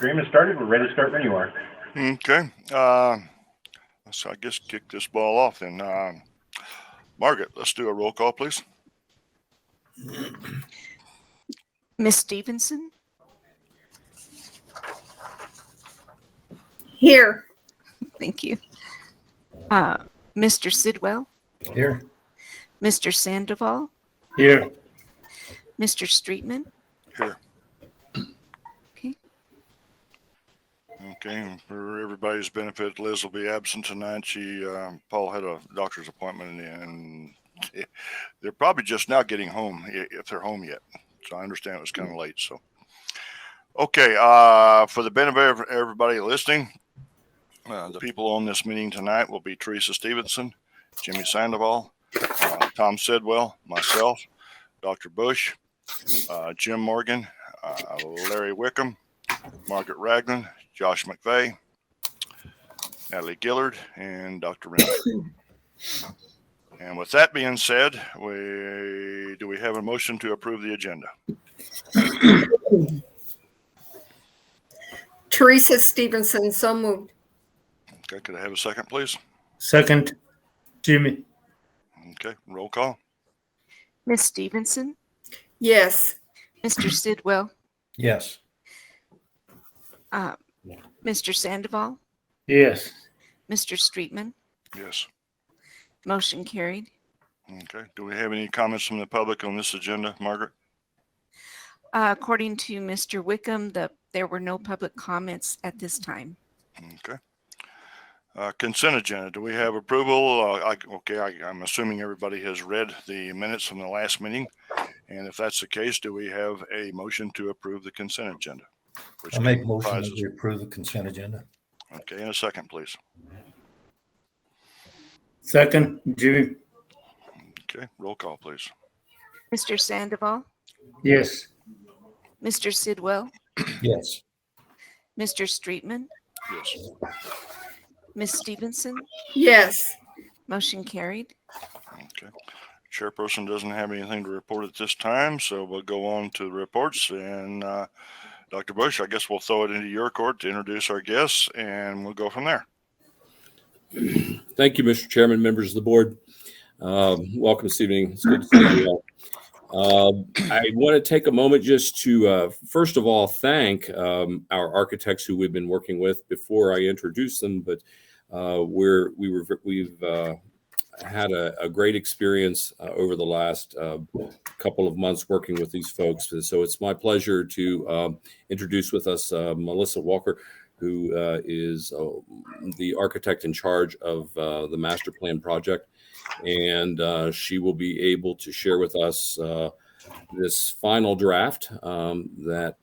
Stream is started. We're ready to start when you are. Okay. So I guess kick this ball off then. Margaret, let's do a roll call, please. Miss Stevenson? Here. Thank you. Mr. Sidwell? Here. Mr. Sandoval? Here. Mr. Streetman? Here. Okay. Okay. And for everybody's benefit, Liz will be absent tonight. Paul had a doctor's appointment, and they're probably just now getting home, if they're home yet. So I understand it was kind of late. So, okay. For the benefit of everybody listening, the people on this meeting tonight will be Teresa Stevenson, Jimmy Sandoval, Tom Sidwell, myself, Dr. Bush, Jim Morgan, Larry Wickham, Margaret Ragland, Josh McVeigh, Natalie Gillard, and Dr. Renner. And with that being said, do we have a motion to approve the agenda? Teresa Stevenson, so moved. Okay, could I have a second, please? Second, Jimmy. Okay, roll call. Miss Stevenson? Yes. Mr. Sidwell? Yes. Mr. Sandoval? Yes. Mr. Streetman? Yes. Motion carried. Okay. Do we have any comments from the public on this agenda, Margaret? According to Mr. Wickham, there were no public comments at this time. Okay. Consent agenda. Do we have approval? I'm assuming everybody has read the minutes from the last meeting. And if that's the case, do we have a motion to approve the consent agenda? I make motion that we approve the consent agenda. Okay, in a second, please. Second, Jimmy. Okay, roll call, please. Mr. Sandoval? Yes. Mr. Sidwell? Yes. Mr. Streetman? Yes. Miss Stevenson? Yes. Motion carried. Okay. Chairperson doesn't have anything to report at this time, so we'll go on to the reports. And Dr. Bush, I guess we'll throw it into your court to introduce our guests, and we'll go from there. Thank you, Mr. Chairman, members of the board. Welcome this evening. It's good to see you all. I want to take a moment just to, first of all, thank our architects who we've been working with before I introduce them. But we've had a great experience over the last couple of months working with these folks. And so it's my pleasure to introduce with us Melissa Walker, who is the architect in charge of the master plan project. And she will be able to share with us this final draft that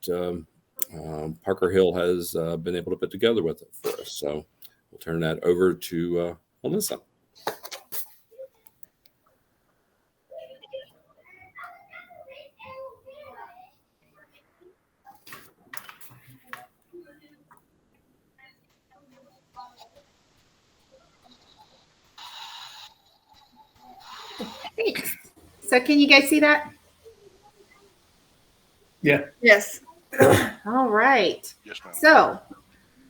Parker Hill has been able to put together with it for us. So we'll turn that over to Melissa. So can you guys see that? Yeah. Yes. All right. Yes, ma'am. So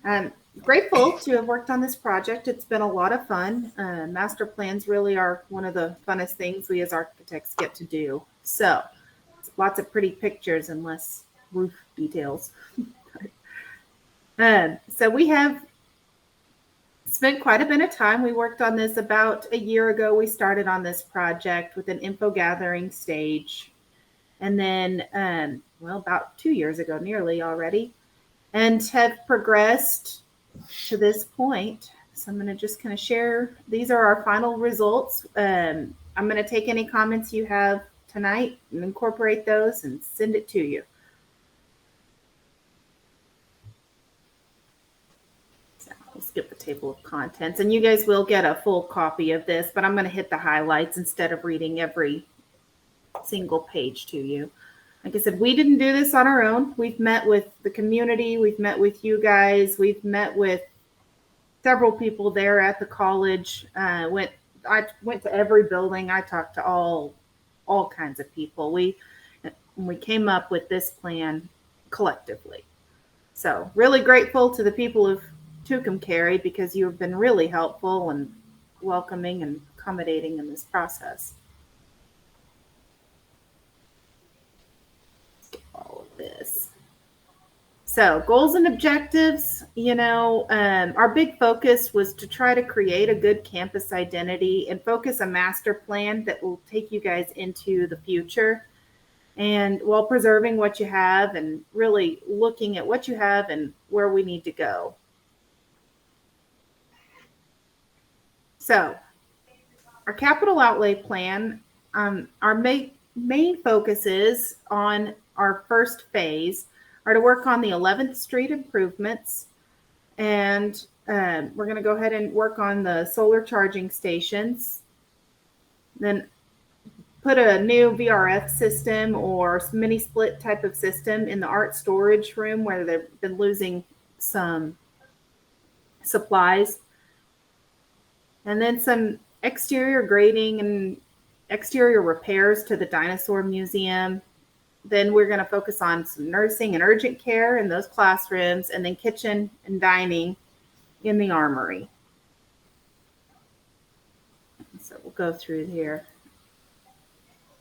I'm grateful to have worked on this project. It's been a lot of fun. Master plans really are one of the funnest things we as architects get to do. So lots of pretty pictures and less roof details. So we have spent quite a bit of time. We worked on this about a year ago. We started on this project with an info gathering stage. And then, about 2 years ago, nearly already, and have progressed to this point. So I'm going to just kind of share. These are our final results. I'm going to take any comments you have tonight and incorporate those and send it to you. We'll skip the table of contents, and you guys will get a full copy of this, but I'm going to hit the highlights instead of reading every single page to you. Like I said, we didn't do this on our own. We've met with the community. We've met with you guys. We've met with several people there at the college. I went to every building. I talked to all kinds of people. We came up with this plan collectively. So really grateful to the people of Tucumcari because you have been really helpful and welcoming and accommodating in this process. All of this. So goals and objectives, our big focus was to try to create a good campus identity and focus a master plan that will take you guys into the future, and while preserving what you have and really looking at what you have and where we need to go. So our capital outlay plan, our main focus is on our first phase are to work on the 11th Street improvements. And we're going to go ahead and work on the solar charging stations. Then put a new VRF system or mini split type of system in the art storage room where they've been losing some supplies. And then some exterior grading and exterior repairs to the dinosaur museum. Then we're going to focus on some nursing and urgent care in those classrooms, and then kitchen and dining in the armory. So we'll go through here.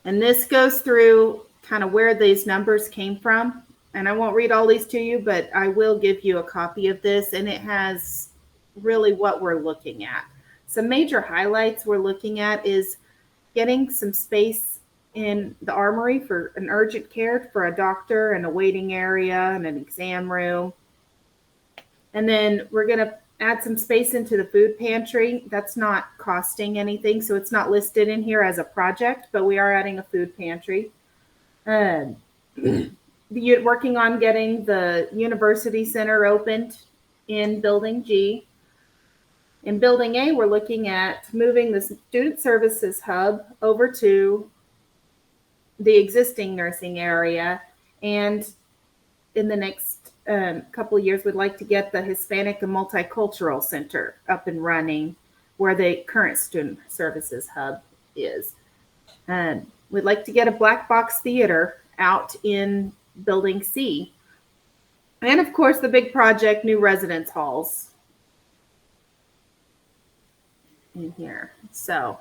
And this goes through kind of where these numbers came from. And I won't read all these to you, but I will give you a copy of this, and it has really what we're looking at. Some major highlights we're looking at is getting some space in the armory for an urgent care for a doctor and a waiting area and an exam room. And then we're going to add some space into the food pantry. That's not costing anything, so it's not listed in here as a project, but we are adding a food pantry. Working on getting the University Center opened in Building G. In Building A, we're looking at moving the Student Services Hub over to the existing nursing area. And in the next couple of years, we'd like to get the Hispanic and Multicultural Center up and running where the current Student Services Hub is. We'd like to get a black box theater out in Building C. And of course, the big project, new residence halls in here. So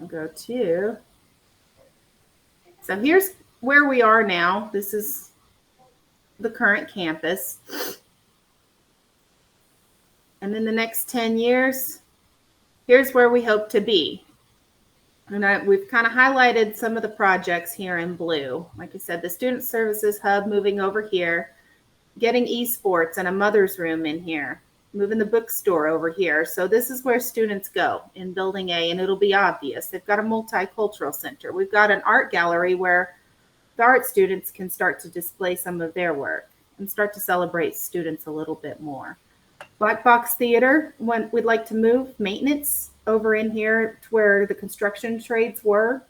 I'll go to, so here's where we are now. This is the current campus. And in the next 10 years, here's where we hope to be. And we've kind of highlighted some of the projects here in blue. Like I said, the Student Services Hub moving over here, getting esports and a mother's room in here, moving the bookstore over here. So this is where students go in Building A, and it'll be obvious. They've got a multicultural center. We've got an art gallery where the art students can start to display some of their work and start to celebrate students a little bit more. Black box theater, when we'd like to move maintenance over in here to where the construction trades were.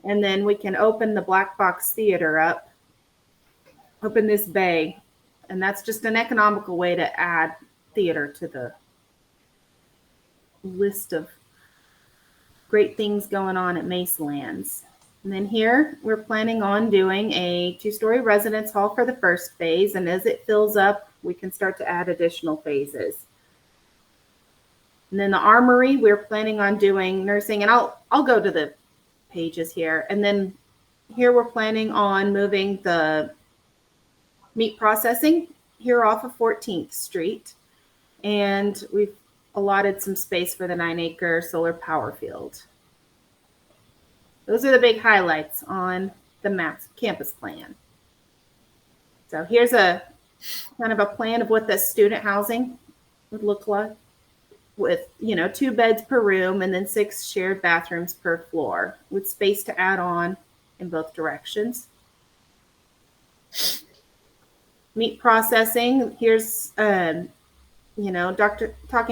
And then we can open the black box theater up, open this bay. And that's just an economical way to add theater to the list of great things going on at Macelands. And then here we're planning on doing a 2-story residence hall for the first phase. And as it fills up, we can start to add additional phases. And then the armory, we're planning on doing nursing, and I'll go to the pages here. And then here we're planning on moving the meat processing here off of 14th Street. And we've allotted some space for the 9-acre solar power field. Those are the big highlights on the campus plan. So here's a kind of a plan of what the student housing would look like, with 2 beds per room and then 6 shared bathrooms per floor with space to add on in both directions. Meat processing, here's talking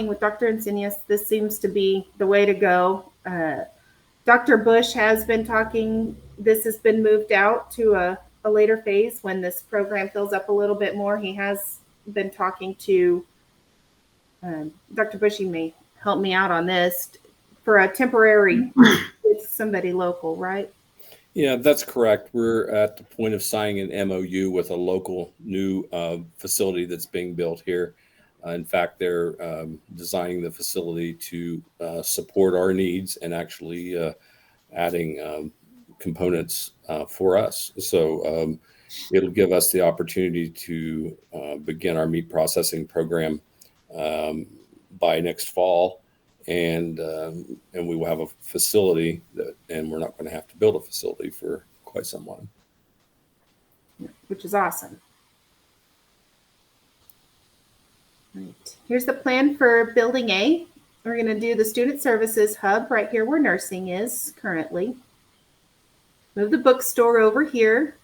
with Dr. Insidious, this seems to be the way to go. Dr. Bush has been talking, this has been moved out to a later phase when this program fills up a little bit more. He has been talking to Dr. Bush, you may help me out on this, for a temporary with somebody local, right? Yeah, that's correct. We're at the point of signing an MOU with a local new facility that's being built here. In fact, they're designing the facility to support our needs and actually adding components for us. So it'll give us the opportunity to begin our meat processing program by next fall. And we will have a facility and we're not going to have to build a facility for quite some time. Which is awesome. Right. Here's the plan for Building A. We're going to do the Student Services Hub right here where nursing is currently. Move the bookstore over here,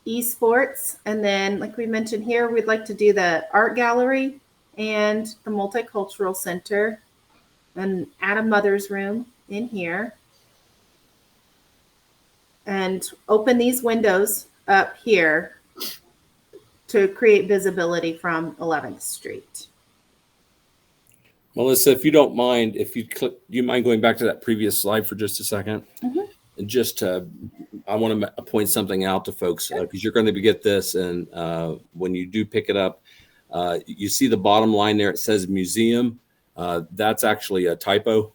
esports, and then like we mentioned here, we'd like to do the art gallery and the multicultural center. And add a mother's room in here and open these windows up here to create visibility from 11th Street. Melissa, if you don't mind, if you click, do you mind going back to that previous slide for just a second? Mhm. And just, I want to point something out to folks because you're going to get this. And when you do pick it up, you see the bottom line there, it says museum. That's actually a typo.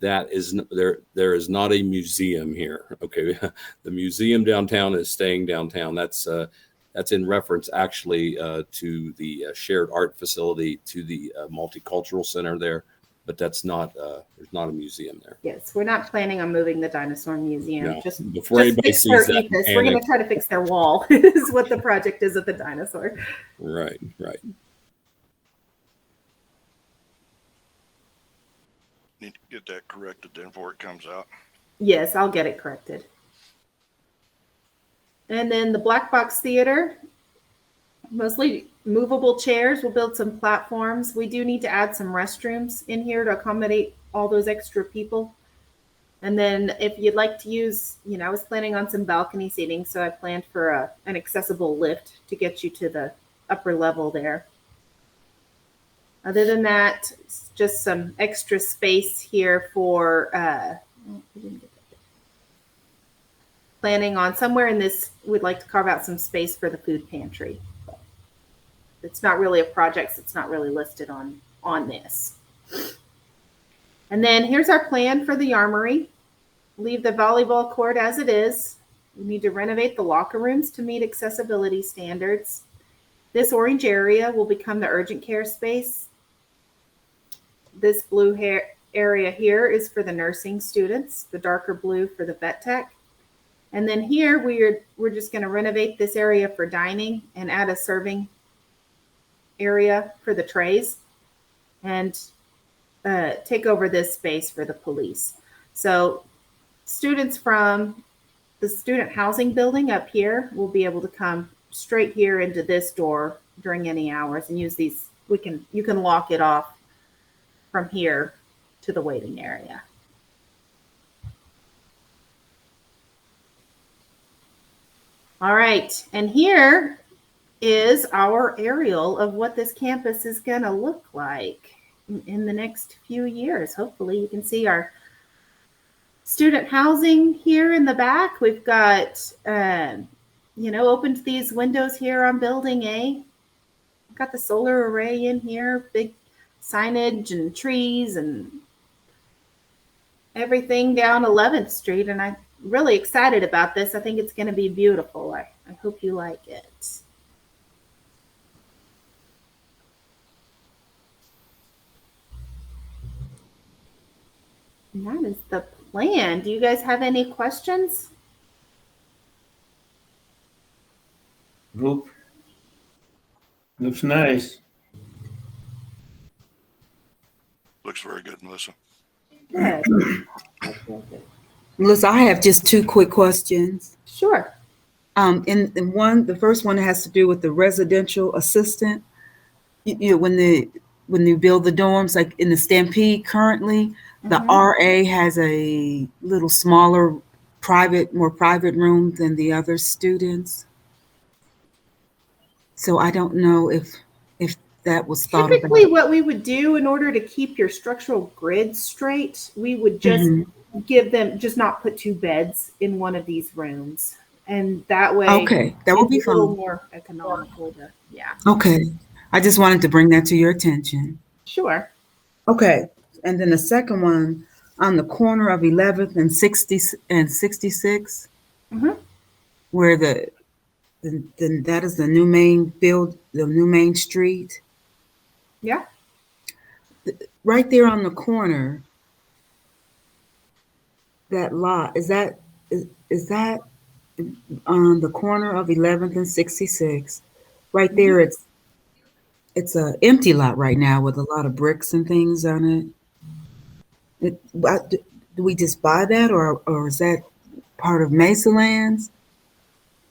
That is there is not a museum here. Okay, the museum downtown is staying downtown. That's in reference actually to the shared art facility to the multicultural center there, but that's not there's not a museum there. Yes, we're not planning on moving the dinosaur museum. No. Just Before anybody fix sees their that, ethos. We're going to try to fix their wall. Is what the project is at the dinosaur. Right. Need to get that corrected then before it comes out. Yes, I'll get it corrected. And then the Black Box Theater, mostly movable chairs. We'll build some platforms. We do need to add some restrooms in here to accommodate all those extra people. And then if you'd like to use, I was planning on some balcony seating, so I planned for an accessible lift to get you to the upper level there. Other than that, it's just some extra space here for planning on somewhere in this, we'd like to carve out some space for the food pantry. It's not really a project, so it's not really listed on this. And then here's our plan for the armory. Leave the volleyball court as it is. We need to renovate the locker rooms to meet accessibility standards. This orange area will become the urgent care space. This blue area here is for the nursing students, the darker blue for the vet tech. And then here we're just going to renovate this area for dining and add a serving area for the trays and take over this space for the police. So students from the student housing building up here will be able to come straight here into this door during any hours and use these. You can lock it off from here to the waiting area. All right, and here is our aerial of what this campus is going to look like in the next few years. Hopefully you can see our student housing here in the back. We've got, opened these windows here on Building A. We've got the solar array in here, big signage and trees and everything down 11th Street. And I'm really excited about this. I think it's going to be beautiful. I hope you like it. And that is the plan. Do you guys have any questions? Nope. Looks nice. Looks very good, Melissa. Good. Melissa, I have just two quick questions. Sure. The first one has to do with the residential assistant. When you build the dorms, like in the Stampede currently, the RA has a little smaller, more private room than the other students. So I don't know if that was thought about. Typically, what we would do in order to keep your structural grid straight, we would just give them, just not put 2 beds in one of these rooms. And that way, Okay, that would be it's a little fun. more economical to, yeah, Okay, I just wanted to bring that to your attention. sure. Okay, and then the second one on the corner of 11th and 66, Mhm. where the that is the new main the new main street. Yeah. Right there on the corner, that lot, is that on the corner of 11th and 66? Right there, it's a empty lot right now with a lot of bricks and things on it. Do we just buy that, or is that part of Mesa Lands?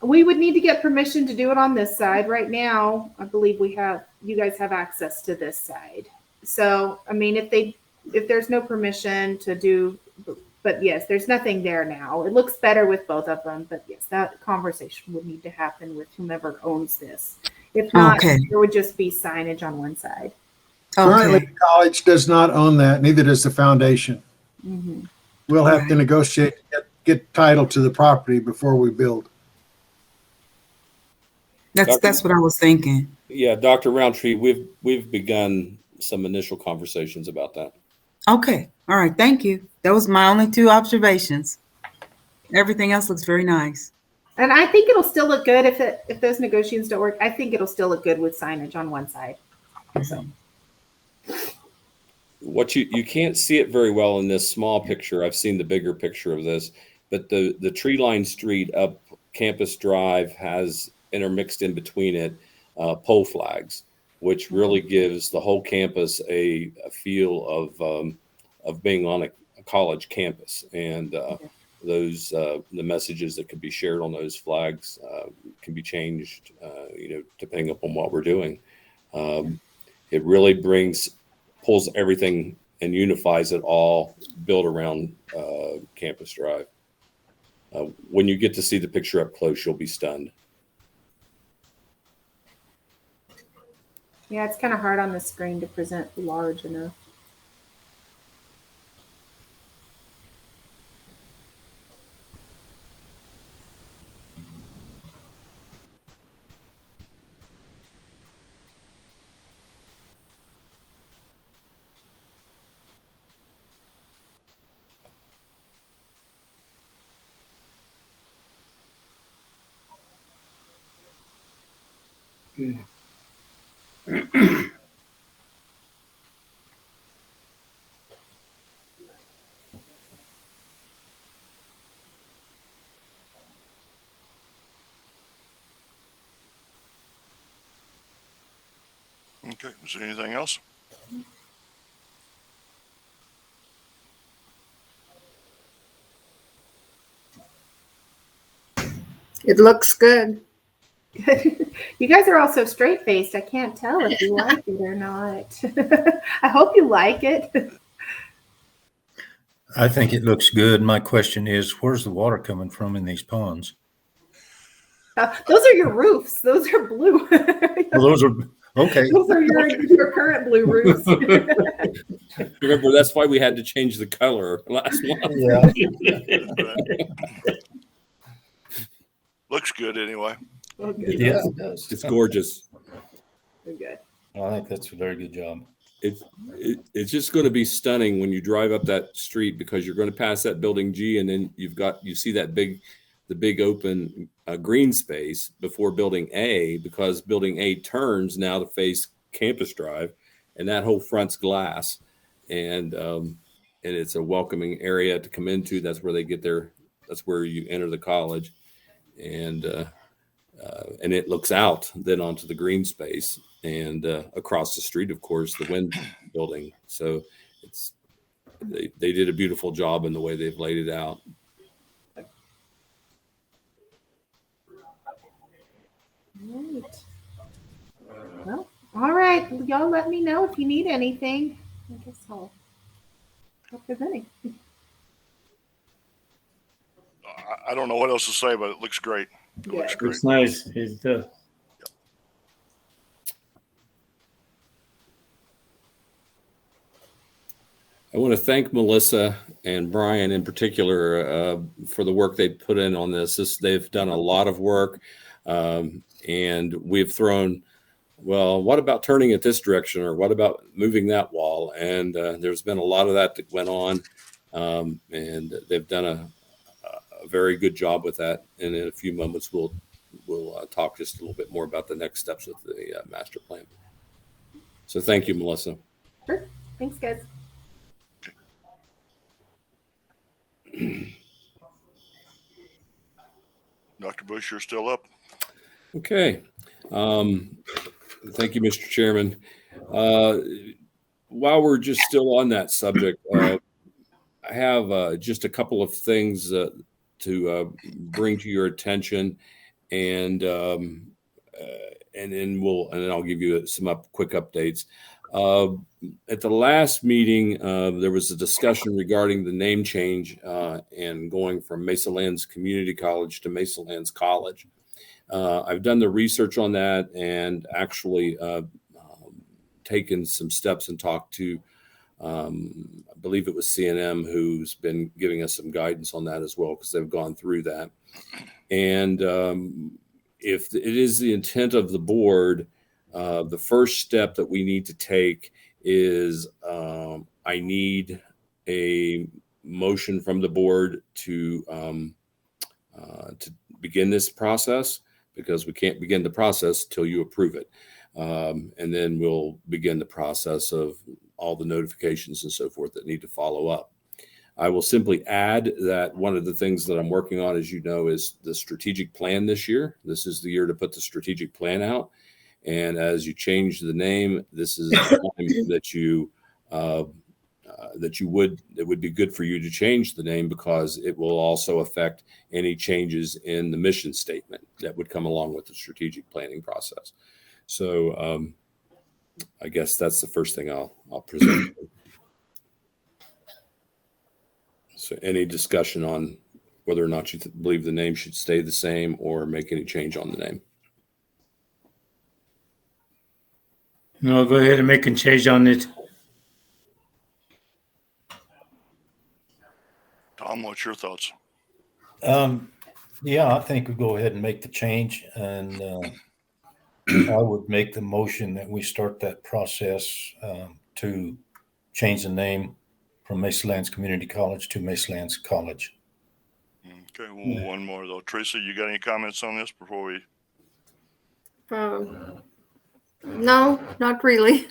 We would need to get permission to do it on this side. Right now, I believe you guys have access to this side. So, I mean, if there's no permission to do, but yes, there's nothing there now. It looks better with both of them, but yes, that conversation would need to happen with whomever owns this. If not, Okay. there would just be signage on one side. Currently, Okay, the college does not own that, neither does the foundation. Mm-hmm. We'll have to Right. negotiate, get title to the property before we build. that's what I was thinking. Yeah, Dr. Roundtree, we've begun some initial conversations about that. Okay, all right, thank you. That was my only 2 observations. Everything else looks very nice. And I think it'll still look good if those negotiations don't work. I think it'll still look good with signage on one side. So. What you can't see it very well in this small picture. I've seen the bigger picture of this, but the tree line street up Campus Drive has intermixed in between it pole flags, which really gives the whole campus a feel of being on a college campus. And those the messages that could be shared on those flags can be changed, depending upon what we're doing. It really pulls everything and unifies it all built around Campus Drive. When you get to see the picture up close, you'll be stunned. Yeah, it's kind of hard on the screen to present large enough. Okay, is there anything else? It looks good. You guys are all so straight faced. I can't tell if you like it or not. I hope you like it. I think it looks good. My question is, where's the water coming from in these ponds? Those are your roofs. Those are blue. Well, those are, okay. Those are your current blue roofs. Remember, that's why we had to change the color last month. Yeah. Looks good anyway. Okay. Yeah, it does. It's gorgeous. Good. I think that's a very good job. It's just going to be stunning when you drive up that street, because you're going to pass that building G, and then you see that the big open green space before building A, because building A turns now to face Campus Drive, and that whole front's glass, and it's a welcoming area to come into. That's where they get their. That's where you enter the college, and it looks out then onto the green space, and across the street, of course, the Wind building. So they did a beautiful job in the way they've laid it out. Right. Well, all right. Y'all let me know if you need anything. I guess I'll present it. I don't know what else to say, but it looks great. It looks great. It's nice. It does. want to thank Melissa and Brian in particular for the work they put in on this. They've done a lot of work, and we've thrown, well, what about turning it this direction, or what about moving that wall? And there's been a lot of that went on, and they've done a very good job with that. And in a few moments, we'll talk just a little bit more about the next steps of the master plan. So thank you, Melissa. Sure. Thanks, guys. Dr. Bush, you're still up. Okay. Thank you, Mr. Chairman. While we're just still on that subject, I have just a couple of things to bring to your attention, and then I'll give you some quick updates. At the last meeting, there was a discussion regarding the name change and going from Mesalands Community College to Mesalands College. I've done the research on that and actually taken some steps and talked to, I believe it was CNM, who's been giving us some guidance on that as well, because they've gone through that. And if it is the intent of the board, the first step that we need to take is I need a motion from the board to begin this process, because we can't begin the process till you approve it. And then we'll begin the process of all the notifications and so forth that need to follow up. I will simply add that one of the things that I'm working on, as you know, is the strategic plan this year. This is the year to put the strategic plan out. And as you change the name, this is the time it would be good for you to change the name, because it will also affect any changes in the mission statement that would come along with the strategic planning process. So I guess that's the first thing I'll present. So any discussion on whether or not you believe the name should stay the same or make any change on the name? No, go ahead and make a change on it. Tom, what's your thoughts? Yeah, I think we go ahead and make the change, and I would make the motion that we start that process to change the name from Mesalands Community College to Mesalands College. Okay, well, one more though. Teresa, you got any comments on this before we? No, not really.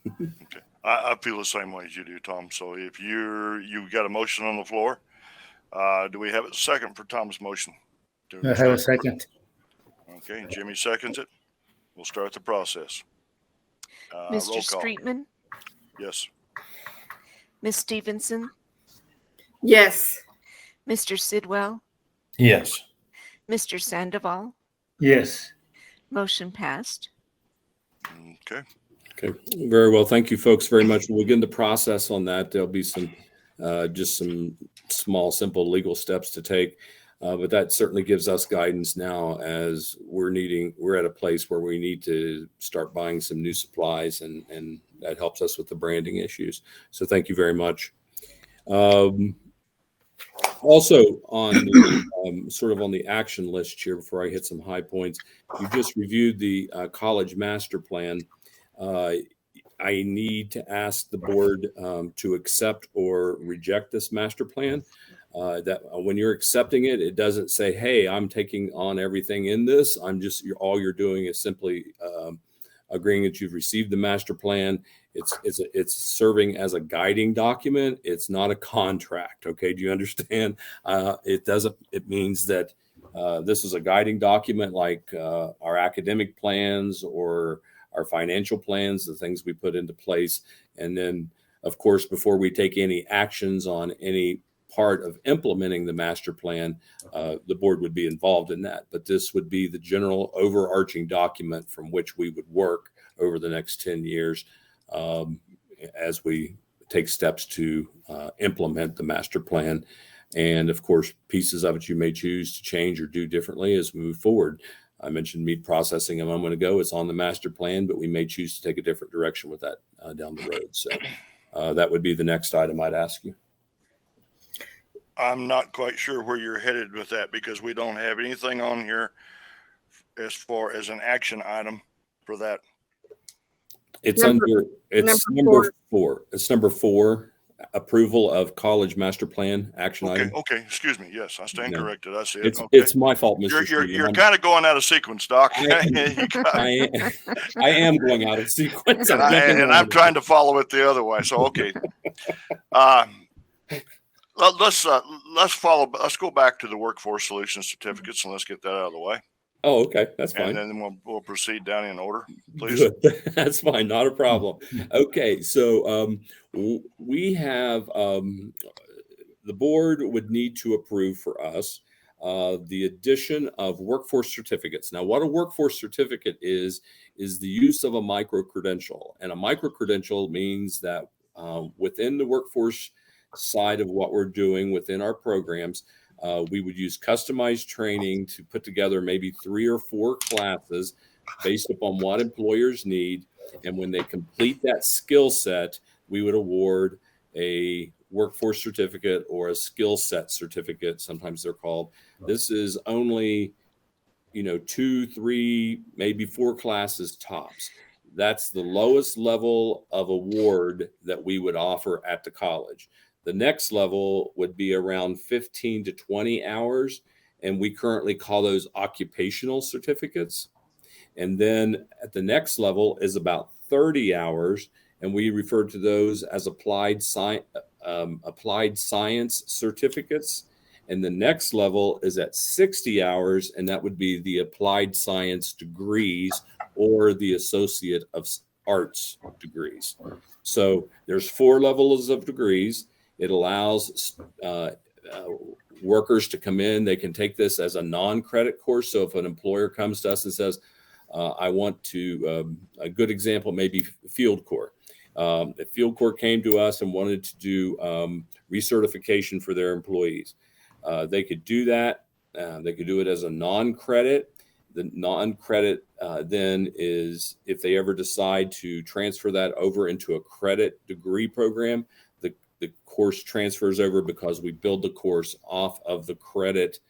Okay, I feel the same way as you do, Tom. So if you've got a motion on the floor, do we have a second for Tom's motion? I have a second. Okay, Jimmy seconds it. We'll start the process. Mr. Roll call. Streetman, Yes. Ms. Stevenson, Yes. Mr. Sidwell, Yes. Mr. Sandoval. Yes. Motion passed. Okay. Okay, very well. Thank you, folks, very much. We'll begin the process on that. There'll be some just some small, simple legal steps to take, but that certainly gives us guidance now, as we're at a place where we need to start buying some new supplies, and that helps us with the branding issues. So thank you very much. Also on the, sort of on the action list here, before I hit some high points, you just reviewed the college master plan. I need to ask the board to accept or reject this master plan. That when you're accepting it, it doesn't say, hey, I'm taking on everything in this. All you're doing is simply agreeing that you've received the master plan. It's serving as a guiding document. It's not a contract. Okay. Do you understand? It means that this is a guiding document, like our academic plans or our financial plans, the things we put into place. And then, of course, before we take any actions on any part of implementing the master plan, the board would be involved in that. But this would be the general overarching document from which we would work over the next 10 years as we take steps to implement the master plan. And of course, pieces of it you may choose to change or do differently as we move forward. I mentioned meat processing a moment ago. It's on the master plan, but we may choose to take a different direction with that down the road. So that would be the next item I'd ask you. I'm not quite sure where you're headed with that because we don't have anything on here as far as an action item for that. It's Number- number four. It's number 4, approval of college master plan action Okay, item. okay, excuse me. Yes, I stand No. corrected. I see it. It's Okay. it's my fault, Mr. You're Streeter. kind of going out of sequence, Doc. I am going out of sequence. and I'm trying to follow it the other way. So okay. Let's go back to the workforce solutions certificates and let's get that out of the way. Oh, okay, that's fine. And then we'll proceed down in order, please. Good. That's fine, not a problem. Okay, so we have the board would need to approve for us the addition of workforce certificates. Now, what a workforce certificate is the use of a micro credential, and a micro credential means that within the workforce side of what we're doing within our programs, we would use customized training to put together maybe 3 or 4 classes based upon what employers need. And when they complete that skill set, we would award a workforce certificate or a skill set certificate. Sometimes they're called. This is only, 2, 3, maybe 4 classes tops. That's the lowest level of award that we would offer at the college. The next level would be around 15 to 20 hours, and we currently call those occupational certificates. And then at the next level is about 30 hours, and we refer to those as applied science certificates. And the next level is at 60 hours, and that would be the applied science degrees or the Associate of Arts degrees. So there's 4 levels of degrees. It allows workers to come in. They can take this as a non-credit course. So if an employer comes to us and says, I want to, a good example may be Field Corps. If Field Corps came to us and wanted to do recertification for their employees, they could do that. They could do it as a non-credit. The non-credit then is if they ever decide to transfer that over into a credit degree program, the course transfers over because we build the course off of the credit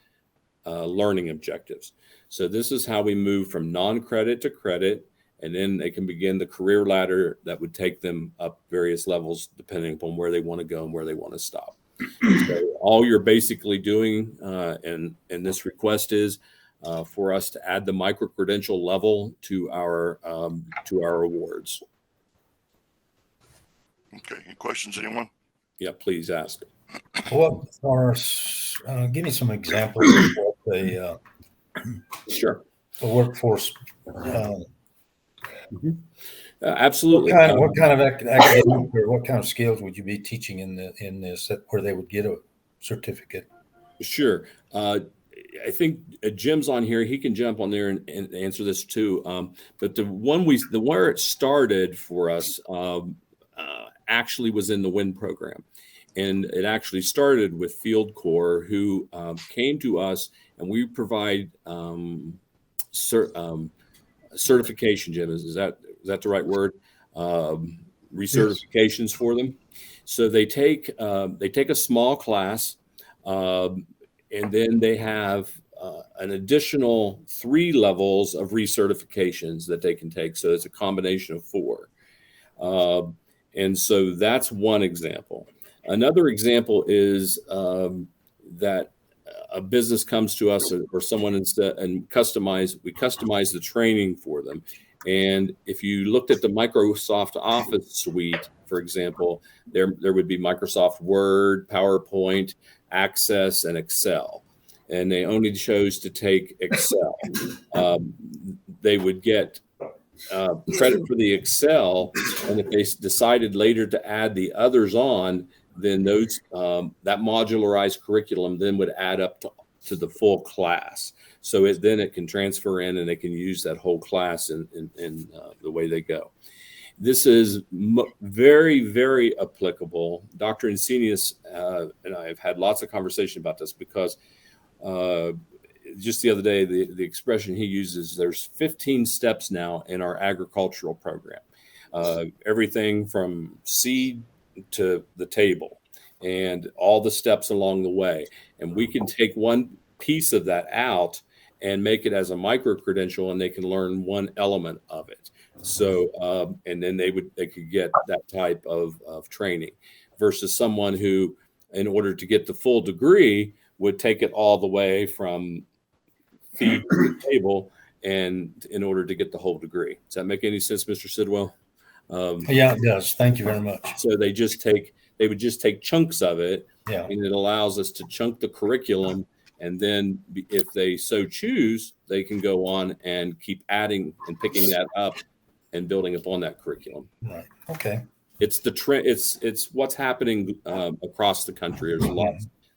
learning objectives. So this is how we move from non-credit to credit, and then they can begin the career ladder that would take them up various levels depending upon where they want to go and where they want to stop. So all you're basically doing and this request is for us to add the micro-credential level to our awards. Okay, any questions, anyone? Yeah, please ask. What are, give me some examples of what the workforce. Absolutely. What kind of academic or what kind of skills would you be teaching in this where they would get a certificate? Sure. I think Jim's on here. He can jump on there and answer this too. But where it started for us actually was in the WIN program. And it actually started with Field Corps, who came to us, and we provide certification, Jim. Is that the right word? Recertifications for them. So they take a small class, and then they have an additional 3 levels of recertifications that they can take. So it's a combination of 4. And so that's one example. Another example is that a business comes to us or someone and we customize the training for them. And if you looked at the Microsoft Office suite, for example, there would be Microsoft Word, PowerPoint, Access, and Excel. And they only chose to take Excel. They would get credit for the Excel, and if they decided later to add the others on, then those that modularized curriculum then would add up to the full class. So then it can transfer in, and they can use that whole class in the way they go. This is very, very applicable. Dr. Insenius and I have had lots of conversation about this because just the other day, the expression he uses, there's 15 steps now in our agricultural program. Everything from seed to the table and all the steps along the way. And we can take one piece of that out and make it as a micro credential, and they can learn one element of it. So, and then they could get that type of training versus someone who, in order to get the full degree, would take it all the way from feed to the table, and in order to get the whole degree. Does that make any sense, Mr. Sidwell? Yeah, it does. Thank you very much. So they would just take chunks of it, Yeah. and it allows us to chunk the curriculum. And then if they so choose, they can go on and keep adding and picking that up and building upon that curriculum. Right. Okay. It's the trend. It's what's happening across the country. There's a lot.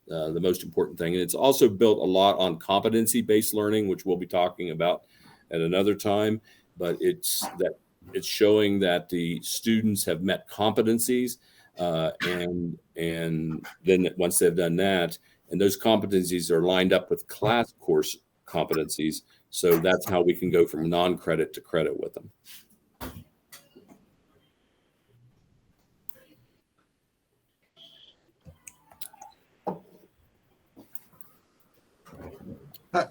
The most important thing, and it's also built a lot on competency-based learning, which we'll be talking about at another time. But it's showing that the students have met competencies, and then once they've done that, and those competencies are lined up with class course competencies. So that's how we can go from non-credit to credit with them.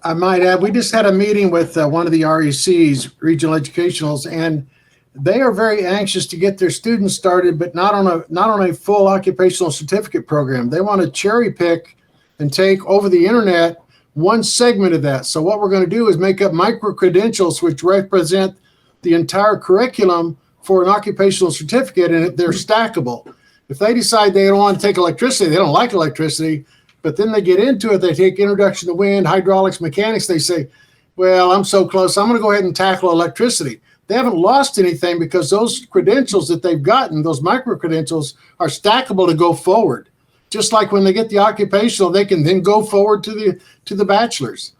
I might add, we just had a meeting with one of the RECs, regional educationals, and they are very anxious to get their students started, but not on a full occupational certificate program. They want to cherry pick and take over the internet one segment of that. So what we're going to do is make up micro credentials, which represent the entire curriculum for an occupational certificate, and they're stackable. If they decide they don't want to take electricity, they don't like electricity, but then they get into it, they take introduction to wind, hydraulics, mechanics, they say, well, I'm so close, I'm going to go ahead and tackle electricity. They haven't lost anything because those credentials that they've gotten, those micro credentials, are stackable to go forward. Just like when they get the occupational, they can then go forward to the bachelor's.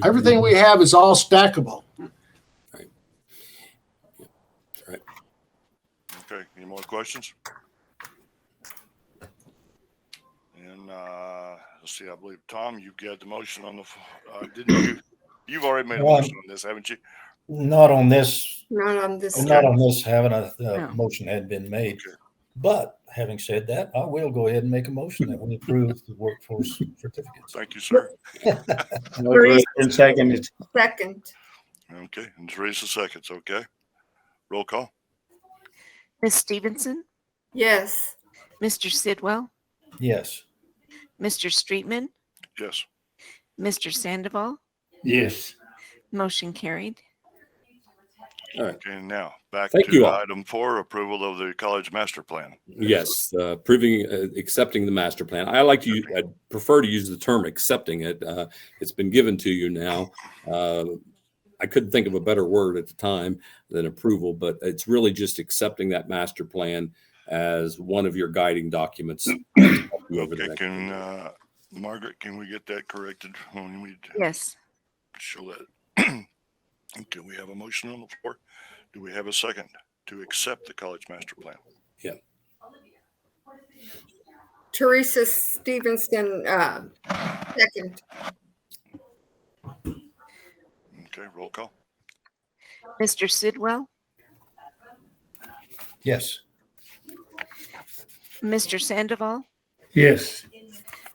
Everything we have is all stackable. Right. Yeah. Right. Okay, any more questions? And let's see, I believe, Tom, you've got the motion on the, didn't you? You've already made a motion on this, haven't you? Not on this. Not on this. Not on this. Having a No. motion had been made. Okay. But having said that, I will go ahead and make a motion that we approve the workforce certificates. Thank you, sir. Motion and seconded. Second. Okay, and Teresa seconds, okay? Roll call? Miss Stevenson, Yes. Mr. Sidwell, Yes. Mr. Streetman, Yes. Mr. Sandoval, Yes. motion carried. All right. Okay, now back Thank you to all. item 4, approval of the college master plan. Yes, accepting the master plan. I prefer to use the term accepting it. It's been given to you now. I couldn't think of a better word at the time than approval, but it's really just accepting that master plan as one of your guiding documents. Okay, can Margaret, can we get that corrected when we Yes. show that? Okay, we have a motion on the floor. Do we have a second to accept the college master plan? Yeah. Teresa Stevenson, second. Okay, roll call. Mr. Sidwell, Yes. Mr. Sandoval, Yes.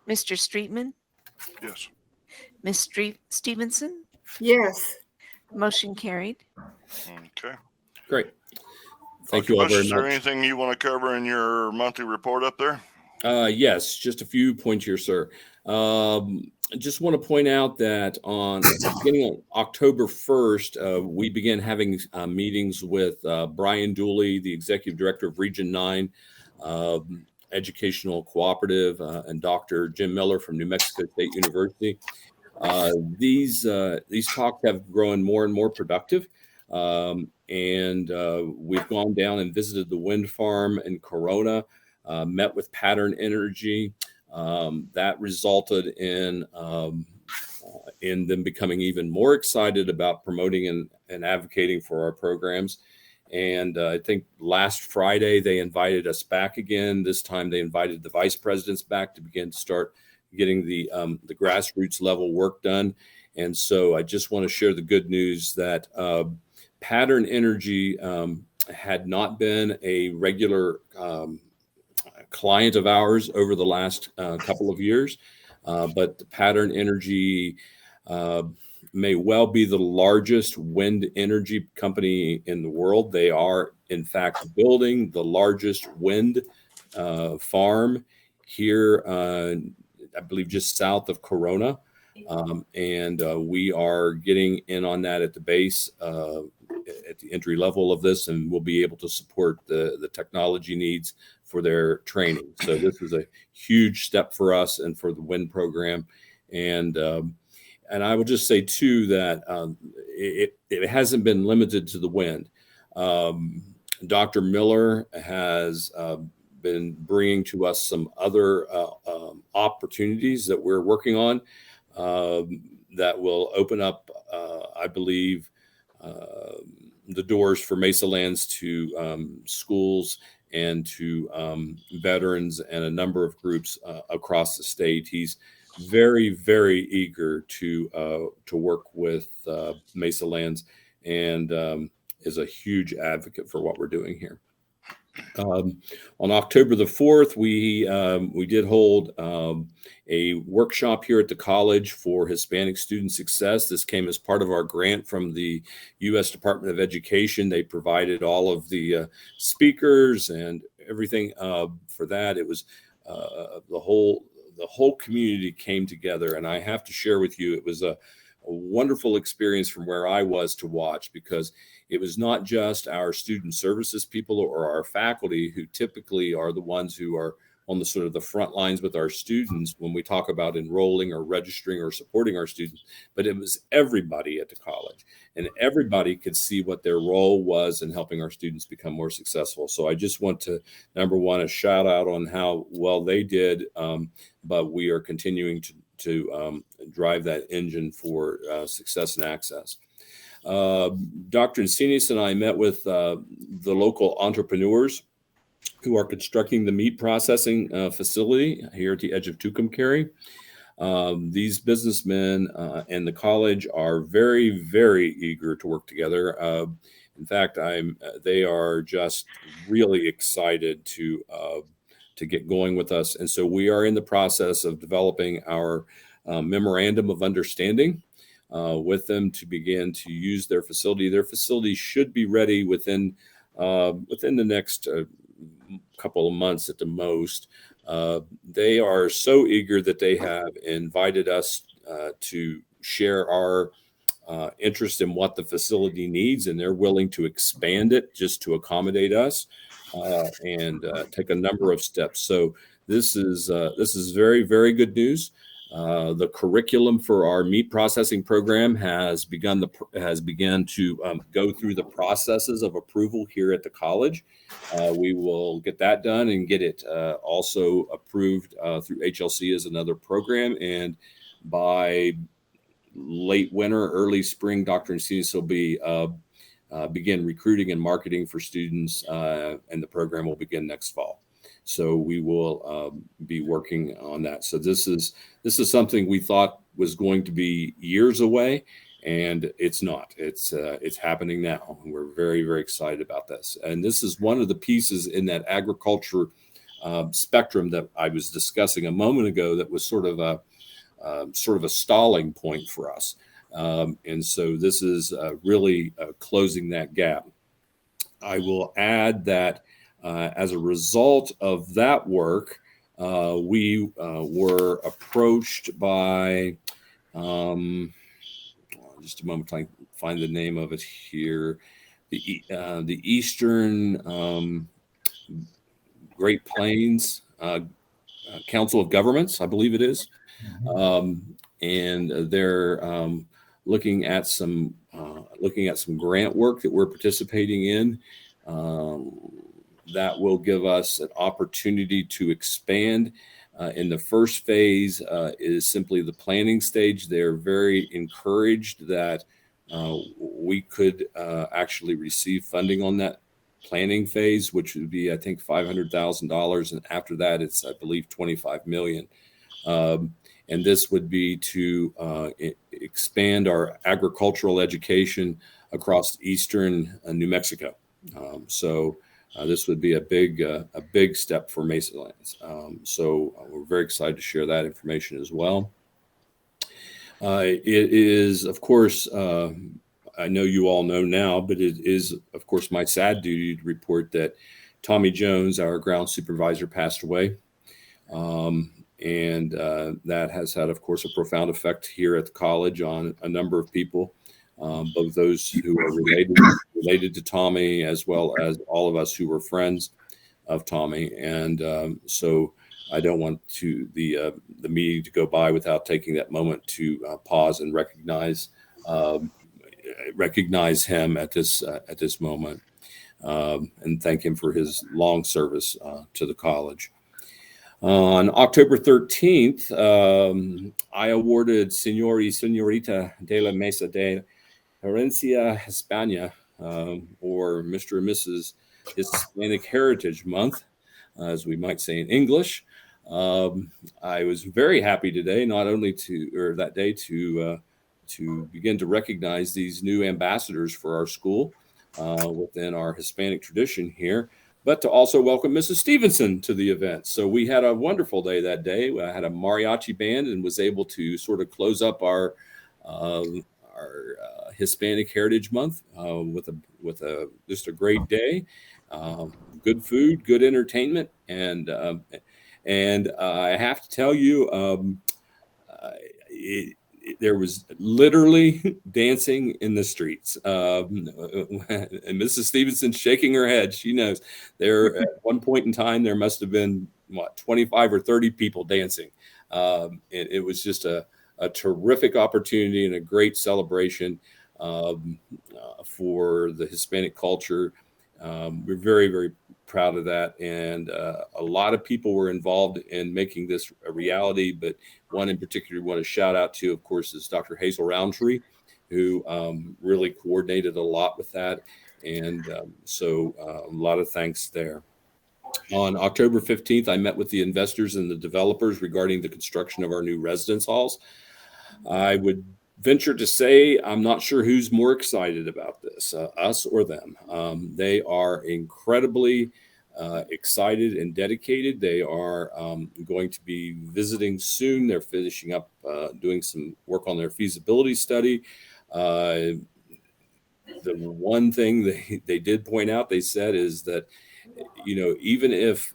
Mr. Streetman, Yes. Miss Stevenson, Yes. motion carried. Okay. Great. Thank Dr. you all Bush, very is there much. anything you want to cover in your monthly report up there? Yes, just a few points here, sir. I just want to point out that beginning on October 1st, we began having meetings with Brian Dooley, the executive director of Region 9 Educational Cooperative, and Dr. Jim Miller from New Mexico State University. These talks have grown more and more productive. And we've gone down and visited the wind farm in Corona, met with Pattern Energy. That resulted in them becoming even more excited about promoting and advocating for our programs. And I think last Friday, they invited us back again. This time they invited the vice presidents back to begin to start getting the grassroots level work done. And so I just want to share the good news that Pattern Energy had not been a regular client of ours over the last couple of years, but the Pattern Energy may well be the largest wind energy company in the world. They are, in fact, building the largest wind farm here, I believe, just south of Corona. And we are getting in on that at the base, at the entry level of this, and we'll be able to support the technology needs for their training. So this is a huge step for us and for the wind program. And I will just say too that it hasn't been limited to the wind. Dr. Miller has been bringing to us some other opportunities that we're working on that will open up, I believe, the doors for Mesa Lands to schools and to veterans and a number of groups across the state. He's very, very eager to work with Mesa Lands and is a huge advocate for what we're doing here. On October the 4th, we did hold a workshop here at the college for Hispanic student success. This came as part of our grant from the U.S. Department of Education. They provided all of the speakers and everything for that. It was the whole community came together, and I have to share with you, it was a wonderful experience from where I was to watch, because it was not just our student services people or our faculty who typically are the ones who are on the sort of the front lines with our students when we talk about enrolling or registering or supporting our students, but it was everybody at the college, and everybody could see what their role was in helping our students become more successful. So I just want to, number one, a shout out on how well they did, but we are continuing to drive that engine for success and access. Dr. Encinas and I met with the local entrepreneurs who are constructing the meat processing facility here at the edge of Tucumcari. These businessmen and the college are very, very eager to work together. In fact, they are just really excited to get going with us. And so we are in the process of developing our memorandum of understanding with them to begin to use their facility. Their facility should be ready within the next couple of months at the most. They are so eager that they have invited us to share our interest in what the facility needs, and they're willing to expand it just to accommodate us and take a number of steps. So this is very, very good news. The curriculum for our meat processing program has begun to go through the processes of approval here at the college. We will get that done and get it also approved through HLC as another program. And by late winter, early spring, Dr. Encinas will begin recruiting and marketing for students, and the program will begin next fall. So we will be working on that. So this is something we thought was going to be years away, and it's not. It's happening now, and we're very, very excited about this. And this is one of the pieces in that agriculture spectrum that I was discussing a moment ago. That was sort of a stalling point for us. And so this is really closing that gap. I will add that. As a result of that work, we were approached by, just a moment, I find the name of it here, the Eastern Great Plains Council of Governments, I believe it is, and they're looking at some grant work that we're participating in. That will give us an opportunity to expand. In the first phase is simply the planning stage. They're very encouraged that we could actually receive funding on that planning phase, which would be, I think, $500,000. And after that, it's, I believe, $25 million. And this would be to expand our agricultural education across eastern New Mexico. So This would be a big step for Mesa Lands. So we're very excited to share that information as well. It is, of course, I know you all know now, but it is, of course, my sad duty to report that Tommy Jones, our ground supervisor, passed away. And that has had, of course, a profound effect here at the college on a number of people, both those who are related to Tommy, as well as all of us who were friends of Tommy. And so I don't want the meeting to go by without taking that moment to pause and recognize him at this moment, and thank him for his long service to the college. On October 13th, I awarded Senor y Senorita de la Mesa de Herencia Hispania, or Mr. and Mrs. Hispanic Heritage Month, as we might say in English. I was very happy today, not only that day to begin to recognize these new ambassadors for our school within our Hispanic tradition here, but to also welcome Mrs. Stevenson to the event. So we had a wonderful day that day. I had a mariachi band and was able to sort of close up our Hispanic Heritage Month with just a great day, good food, good entertainment, and I have to tell you, there was literally dancing in the streets. And Mrs. Stevenson shaking her head. She knows there at one point in time, there must have been 25 or 30 people dancing. And it was just a terrific opportunity and a great celebration for the Hispanic culture. We're very, very proud of that. And a lot of people were involved in making this a reality, but one in particular we want to shout out to, of course, is Dr. Hazel Roundtree, who really coordinated a lot with that. And so a lot of thanks there. On October 15th, I met with the investors and the developers regarding the construction of our new residence halls. I would venture to say I'm not sure who's more excited about this, us or them. They are incredibly excited and dedicated. They are going to be visiting soon. They're finishing up doing some work on their feasibility study. The one thing they did point out, they said, is that, even if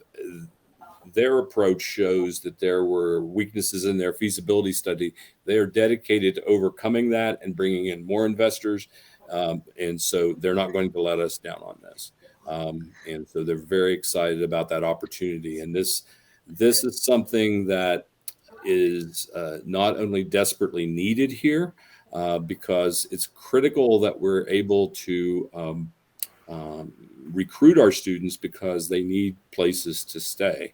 their approach shows that there were weaknesses in their feasibility study, they are dedicated to overcoming that and bringing in more investors. And so they're not going to let us down on this. And so they're very excited about that opportunity. And this is something that is not only desperately needed here, because it's critical that we're able to recruit our students because they need places to stay.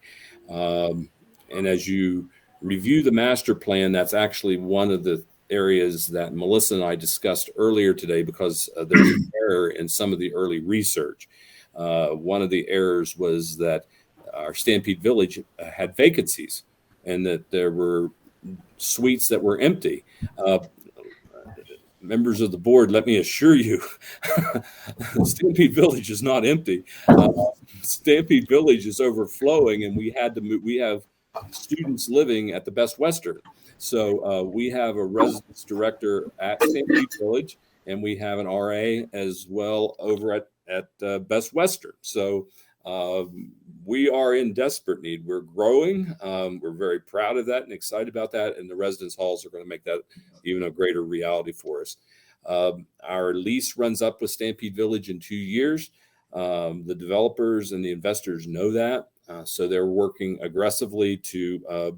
And as you review the master plan, that's actually one of the areas that Melissa and I discussed earlier today, because there's an error in some of the early research. One of the errors was that our Stampede Village had vacancies and that there were suites that were empty. Members of the board, let me assure you, Stampede Village is not empty. Stampede Village is overflowing, and we had to move. We have students living at the Best Western. So we have a residence director at Stampede Village, and we have an RA as well over at Best Western. So we are in desperate need. We're growing. We're very proud of that and excited about that. And the residence halls are going to make that even a greater reality for us. Our lease runs up with Stampede Village in 2 years. The developers and the investors know that. So they're working aggressively to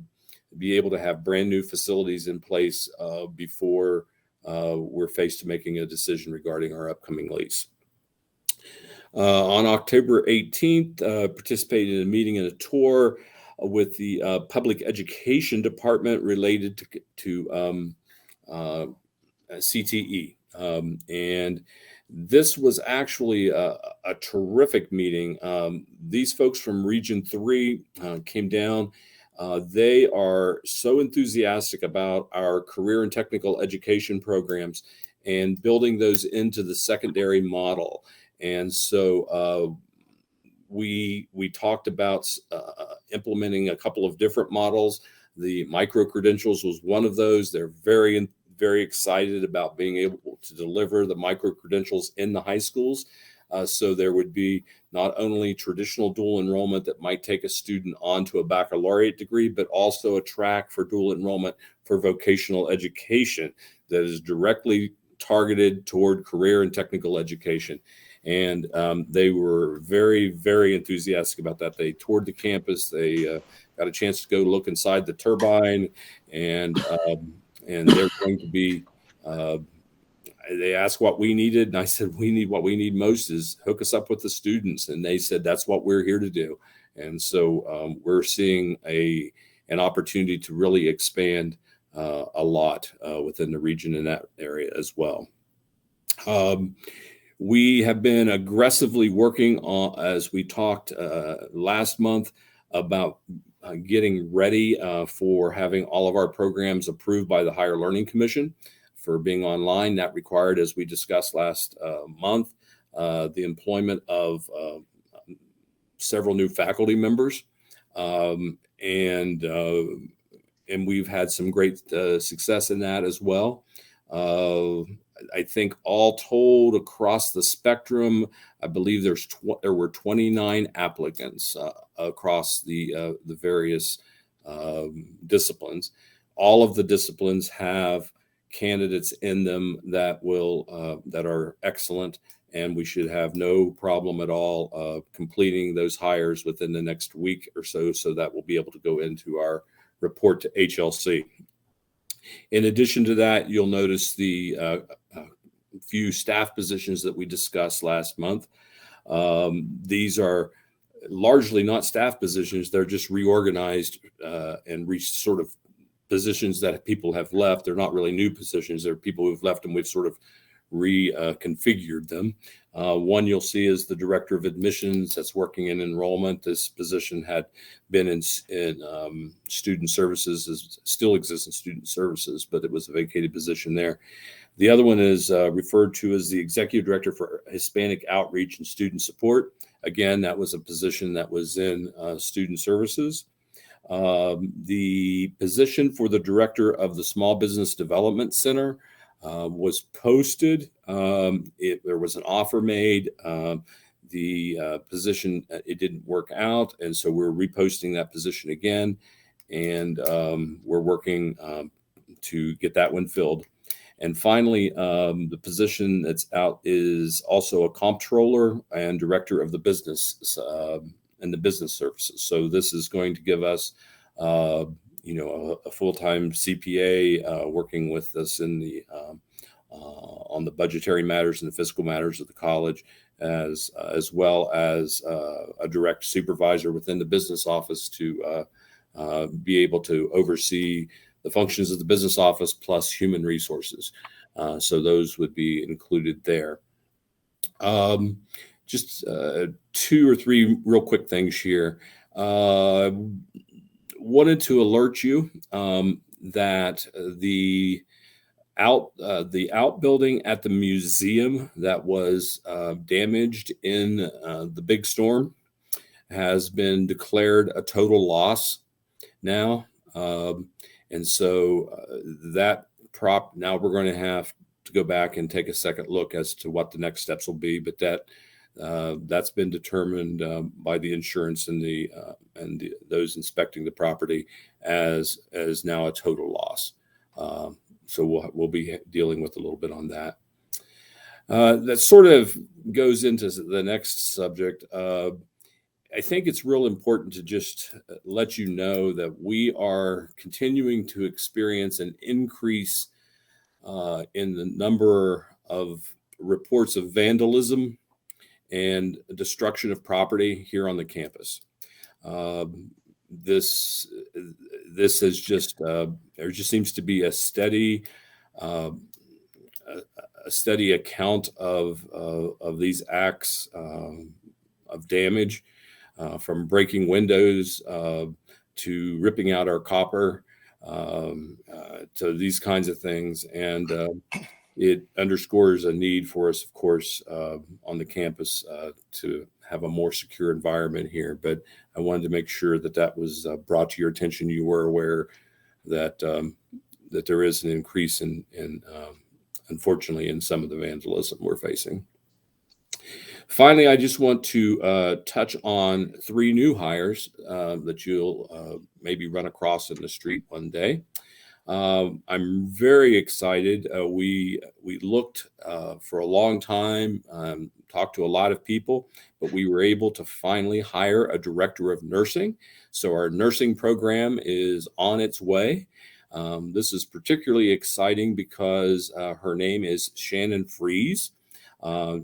be able to have brand new facilities in place before we're faced to making a decision regarding our upcoming lease. On October 18th, participated in a meeting and a tour with the Public Education Department related to CTE. And this was actually a terrific meeting. These folks from Region 3 came down. They are so enthusiastic about our career and technical education programs and building those into the secondary model. And so we talked about implementing a couple of different models. The micro credentials was one of those. They're very excited about being able to deliver the micro credentials in the high schools. So there would be not only traditional dual enrollment that might take a student onto a baccalaureate degree, but also a track for dual enrollment for vocational education that is directly targeted toward career and technical education. And they were very, very enthusiastic about that. They toured the campus. They got a chance to go look inside the turbine, and they're going to be. They asked what we needed, and I said, what we need most is hook us up with the students. And they said, that's what we're here to do. And so we're seeing an opportunity to really expand a lot within the region in that area as well. We have been aggressively working on, as we talked last month, about getting ready for having all of our programs approved by the Higher Learning Commission for being online. That required, as we discussed last month, the employment of several new faculty members. And we've had some great success in that as well. I think all told across the spectrum, I believe there were 29 applicants across the various disciplines. All of the disciplines have candidates in them that are excellent, and we should have no problem at all completing those hires within the next week or so that we'll be able to go into our report to HLC. In addition to that, you'll notice the few staff positions that we discussed last month. These are largely not staff positions. They're just reorganized and sort of positions that people have left. They're not really new positions. They're people who've left and we've sort of reconfigured them. One you'll see is the director of admissions that's working in enrollment. This position had been in student services, still exists in student services, but it was a vacated position there. The other one is referred to as the executive director for Hispanic outreach and student support. Again, that was a position that was in student services. The position for the director of the Small Business Development Center was posted. There was an offer made. The position, it didn't work out, and so we're reposting that position again, and we're working to get that one filled. And finally, the position that's out is also a comptroller and director of the business and the business services. So this is going to give us a full-time CPA working with us in the on the budgetary matters and the fiscal matters of the college, as well as a direct supervisor within the business office to be able to oversee the functions of the business office plus human resources. So those would be included there. Just 2 or 3 real quick things here. Wanted to alert you that the outbuilding at the museum that was damaged in the big storm has been declared a total loss now. And so that prop, now we're going to have to go back and take a second look as to what the next steps will be. But that's been determined by the insurance and those inspecting the property as now a total loss. So we'll be dealing with a little bit on that. That sort of goes into the next subject. I think it's real important to just let you know that we are continuing to experience an increase in the number of reports of vandalism and destruction of property here on the campus. This is just there just seems to be a steady account of these acts of damage, from breaking windows to ripping out our copper, to these kinds of things. And it underscores a need for us, of course, on the campus to have a more secure environment here. But I wanted to make sure that that was brought to your attention. You were aware that that there is an increase in unfortunately, in some of the vandalism we're facing. Finally, I just want to touch on 3 new hires that you'll maybe run across in the street one day. I'm very excited. We looked for a long time, talked to a lot of people, but we were able to finally hire a director of nursing. So our nursing program is on its way. This is particularly exciting because her name is Shannon Fries.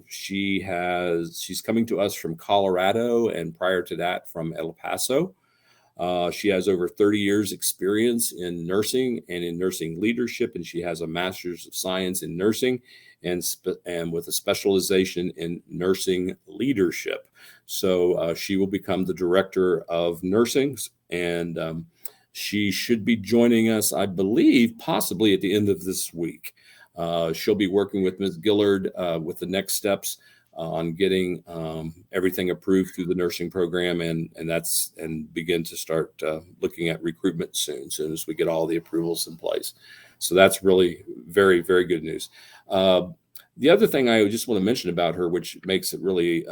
She's coming to us from Colorado, and prior to that from El Paso. She has over 30 years experience in nursing and in nursing leadership, and she has a master's of science in nursing and with a specialization in nursing leadership. So she will become the director of nursing, and she should be joining us, I believe, possibly at the end of this week. She'll be working with Ms. Gillard with the next steps on getting everything approved through the nursing program, and begin to start looking at recruitment soon as we get all the approvals in place. So that's really very, very good news. The other thing I just want to mention about her, which makes it really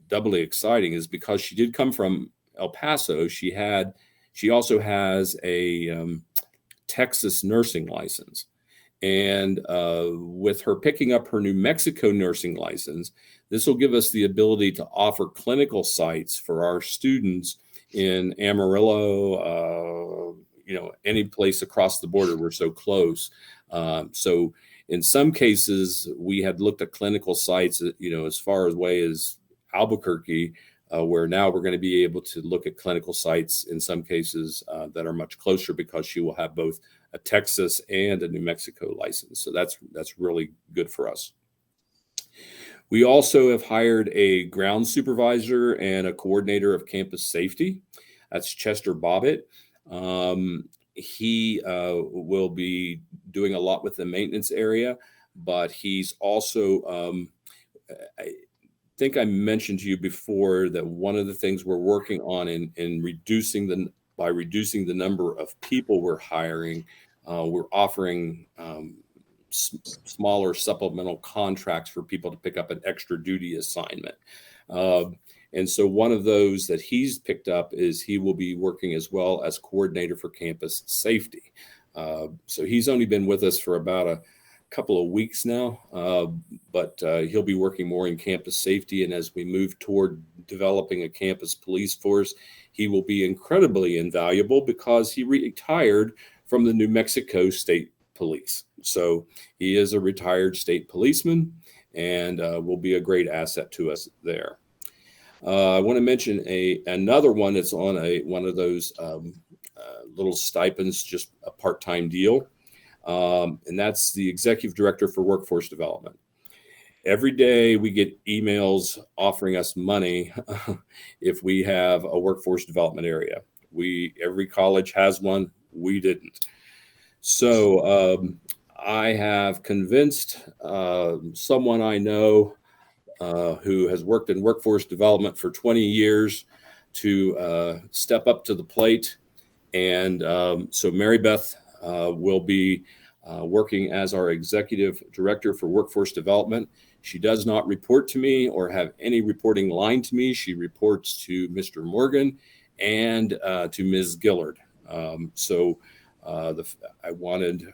doubly exciting, is because she did come from El Paso. She also has a Texas nursing license. And with her picking up her New Mexico nursing license, this will give us the ability to offer clinical sites for our students in Amarillo, any place across the border. We're so close. So in some cases, we had looked at clinical sites, as far away as Albuquerque, where now we're going to be able to look at clinical sites in some cases that are much closer, because she will have both a Texas and a New Mexico license. So that's really good for us. We also have hired a ground supervisor and a coordinator of campus safety. That's Chester Bobbitt. He will be doing a lot with the maintenance area, but he's also, I think I mentioned to you before that one of the things we're working on in reducing the number of people we're hiring, we're offering smaller supplemental contracts for people to pick up an extra duty assignment. And so one of those that he's picked up is he will be working as well as coordinator for campus safety. So he's only been with us for about a couple of weeks now, but he'll be working more in campus safety. And as we move toward developing a campus police force, he will be incredibly invaluable because he retired from the New Mexico State Police. So he is a retired state policeman and will be a great asset to us there. I want to mention another one that's on one of those little stipends, just a part-time deal. And that's the executive director for workforce development. Every day we get emails offering us money if we have a workforce development area. Every college has one. We didn't. So I have convinced someone I know who has worked in workforce development for 20 years to step up to the plate. And so Mary Beth will be working as our executive director for workforce development. She does not report to me or have any reporting line to me. She reports to Mr. Morgan and to Ms. Gillard. I wanted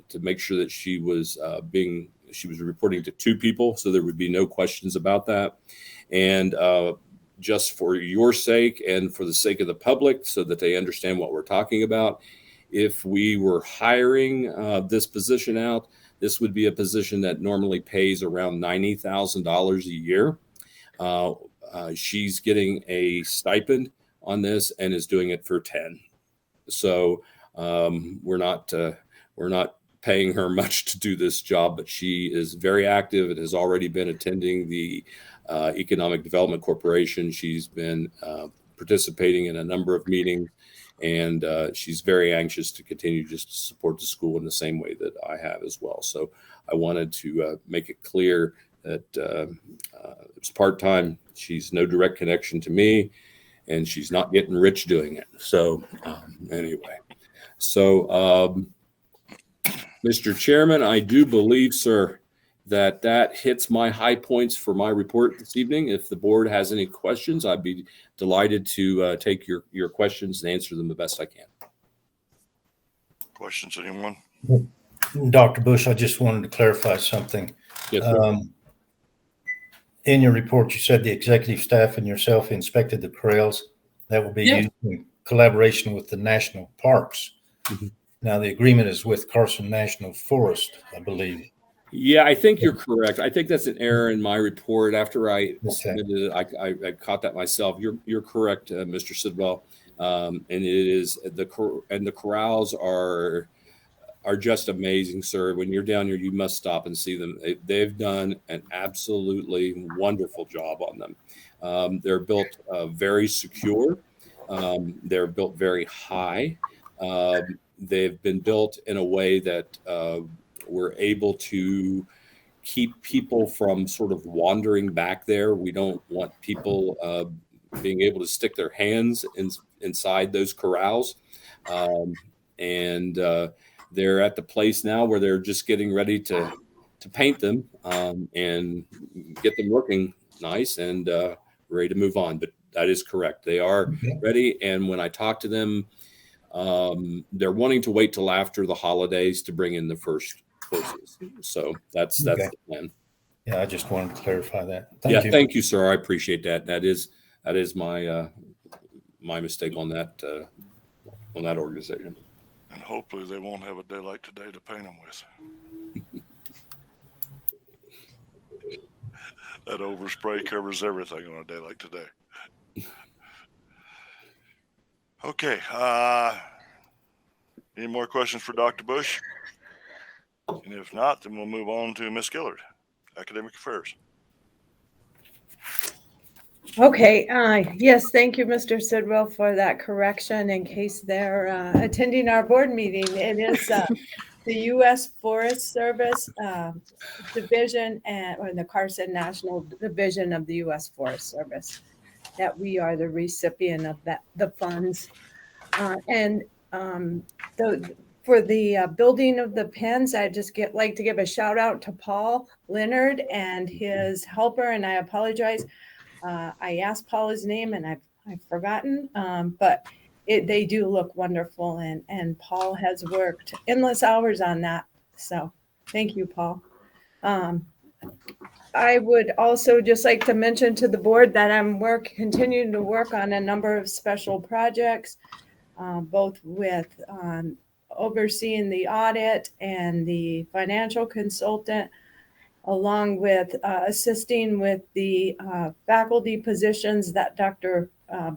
to make sure that she was reporting to 2 people, so there would be no questions about that. And just for your sake and for the sake of the public, so that they understand what we're talking about, if we were hiring this position out, this would be a position that normally pays around $90,000 a year. She's getting a stipend on this and is doing it for 10. So we're not paying her much to do this job, but she is very active and has already been attending the Economic Development Corporation. She's been participating in a number of meetings, and she's very anxious to continue just to support the school in the same way that I have as well. So I wanted to make it clear that It's part-time. She's no direct connection to me, and she's not getting rich doing it. So anyway, so Mr. Chairman, I do believe, sir, that hits my high points for my report this evening. If the board has any questions, I'd be delighted to take your questions and answer them the best I can. Questions, anyone? Dr. Bush, I just wanted to clarify something. Yes, sir. In your report, you said the executive staff and yourself inspected the corrals that will be used in collaboration with the national parks. Mhm. Now, the agreement is with Carson National Forest, I believe. Yeah, I think you're correct. I think that's an error in my report. After I submitted it, I caught that myself. You're correct, Mr. Sidwell. And it is the corrals are just amazing, sir. When you're down here, you must stop and see them. They've done an absolutely wonderful job on them. They're built very secure. They're built very high. They've been built in a way that we're able to keep people from sort of wandering back there. We don't want people being able to stick their hands inside those corrals. And they're at the place now where they're just getting ready to paint them and get them looking nice and ready to move on. But that is correct. They are ready. And when I talk to them, they're wanting to wait till after the holidays to bring in the first horses. So that's the plan. Yeah, I just wanted to clarify that. Thank you. Thank you, sir. I appreciate that. That is my my mistake on that organization. And hopefully they won't have a day like today to paint them with. That overspray covers everything on a day like today. Okay. Any more questions for Dr. Bush? And if not, then we'll move on to Ms. Gillard, Academic Affairs. Okay. Yes, thank you, Mr. Sidwell, for that correction in case they're attending our board meeting. It is the U.S. Forest Service division or the Carson National Division of the U.S. Forest Service that we are the recipient of the funds. For the building of the pens, I just like to give a shout out to Paul Leonard and his helper, and I apologize. I asked Paul his name and I've forgotten, but they do look wonderful, and Paul has worked endless hours on that. So thank you, Paul. I would also just like to mention to the board that I'm continuing to work on a number of special projects, both with overseeing the audit and the financial consultant, along with assisting with the faculty positions that Dr.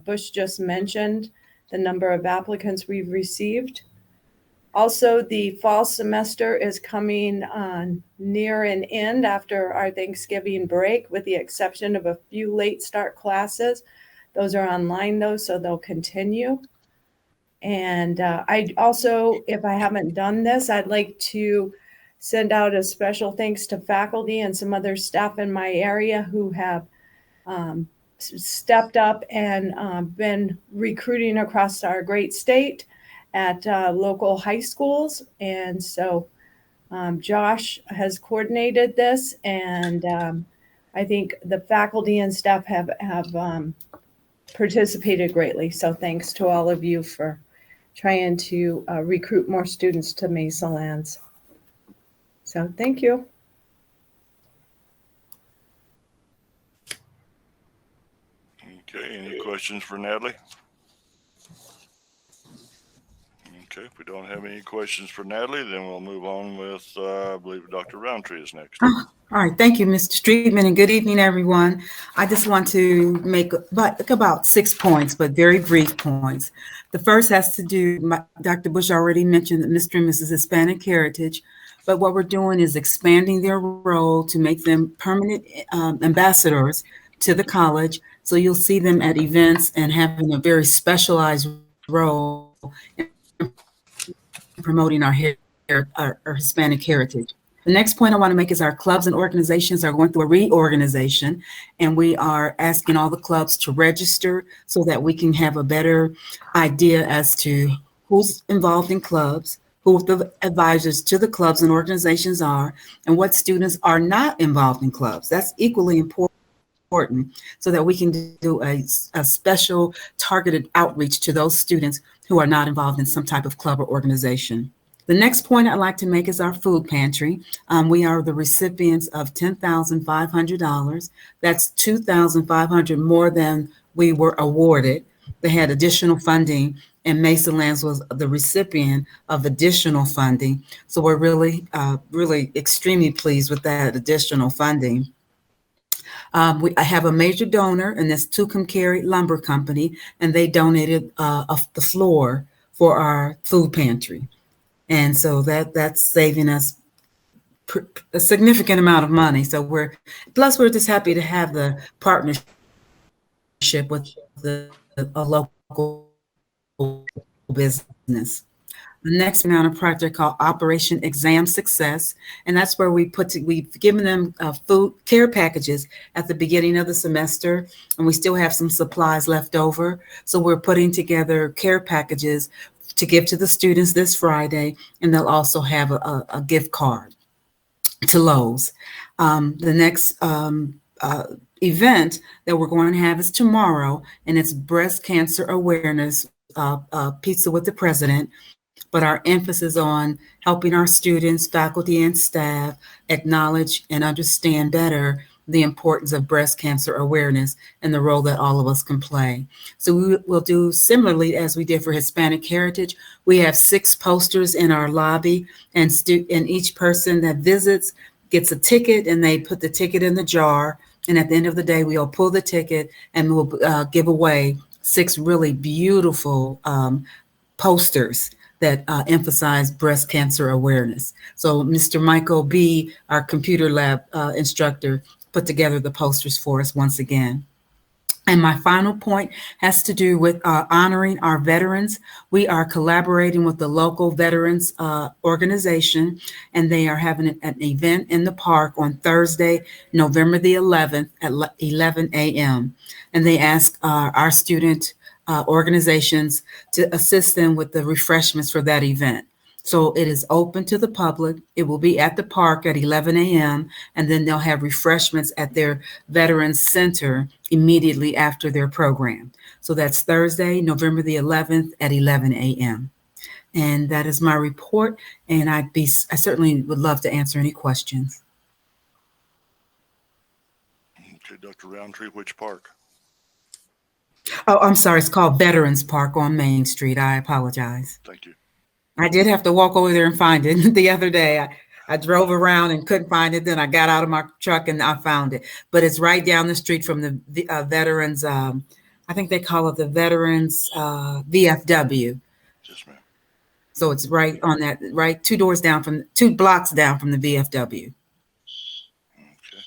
Bush just mentioned, the number of applicants we've received. Also, the fall semester is coming near an end after our Thanksgiving break, with the exception of a few late start classes. Those are online though, so they'll continue. And I also, if I haven't done this, I'd like to send out a special thanks to faculty and some other staff in my area who have stepped up and been recruiting across our great state at local high schools. And so Josh has coordinated this, and I think the faculty and staff have participated greatly. So thanks to all of you for trying to recruit more students to Mesa Lands. So thank you. Okay, any questions for Natalie? Okay, if we don't have any questions for Natalie, then we'll move on with, I believe Dr. Roundtree is next. All right. Thank you, Mr. Streetman, and good evening, everyone. I just want to make about 6 points, but very brief points. The first has to do, Dr. Bush already mentioned that Mr. and Mrs. Hispanic Heritage, but what we're doing is expanding their role to make them permanent ambassadors to the college. So you'll see them at events and having a very specialized role in promoting our Hispanic heritage. The next point I want to make is our clubs and organizations are going through a reorganization, and we are asking all the clubs to register so that we can have a better idea as to who's involved in clubs, who the advisors to the clubs and organizations are, and what students are not involved in clubs. That's equally important so that we can do a special targeted outreach to those students who are not involved in some type of club or organization. The next point I'd like to make is our food pantry. We are the recipients of $10,500. That's $2,500 more than we were awarded. They had additional funding, and Mesa Lands was the recipient of additional funding. So we're really extremely pleased with that additional funding. I have a major donor, and that's Tucumcari Lumber Company, and they donated the floor for our food pantry. And so that's saving us a significant amount of money. So we're just happy to have the partnership with a local business. The next on a project called Operation Exam Success, and that's where we've given them food care packages at the beginning of the semester, and we still have some supplies left over. So we're putting together care packages to give to the students this Friday, and they'll also have a gift card to Lowe's. The next event that we're going to have is tomorrow, and it's Breast Cancer Awareness Pizza with the President. But our emphasis on helping our students, faculty, and staff acknowledge and understand better the importance of breast cancer awareness and the role that all of us can play. So we will do similarly as we did for Hispanic Heritage. We have 6 posters in our lobby, and each person that visits gets a ticket, and they put the ticket in the jar. And at the end of the day, we'll pull the ticket and we'll give away 6 really beautiful posters that emphasize breast cancer awareness. So Mr. Michael B., our computer lab instructor, put together the posters for us once again. And my final point has to do with honoring our veterans. We are collaborating with the local veterans organization, and they are having an event in the park on Thursday, November the 11th at 11 a.m. And they ask our student organizations to assist them with the refreshments for that event. So it is open to the public. It will be at the park at 11 a.m. and then they'll have refreshments at their Veterans Center immediately after their program. So that's Thursday, November the 11th at 11 a.m. And that is my report. And I certainly would love to answer any questions. Okay, Dr. Roundtree, which park? Oh, I'm sorry. It's called Veterans Park on Main Street. I apologize. Thank you. I did have to walk over there and find it the other day. I drove around and couldn't find it. Then I got out of my truck and I found it. But it's right down the street from the Veterans, I think they call it the Veterans VFW. Yes, ma'am. So it's right on that, right 2 blocks down from the VFW. Okay.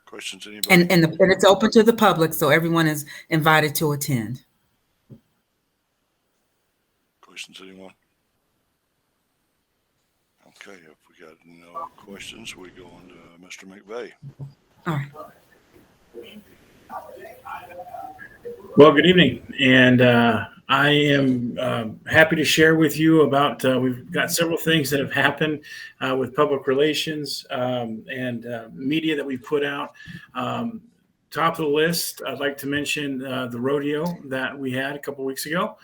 Questions, anybody? And it's open to the public, so everyone is invited to attend. Questions, anyone? Okay, if we got no questions, we go on to Mr. McVeigh. All right. Well, good evening. And I am happy to share with you about, we've got several things that have happened with public relations and media that we've put out. Top of the list, I'd like to mention the rodeo that we had a couple weeks ago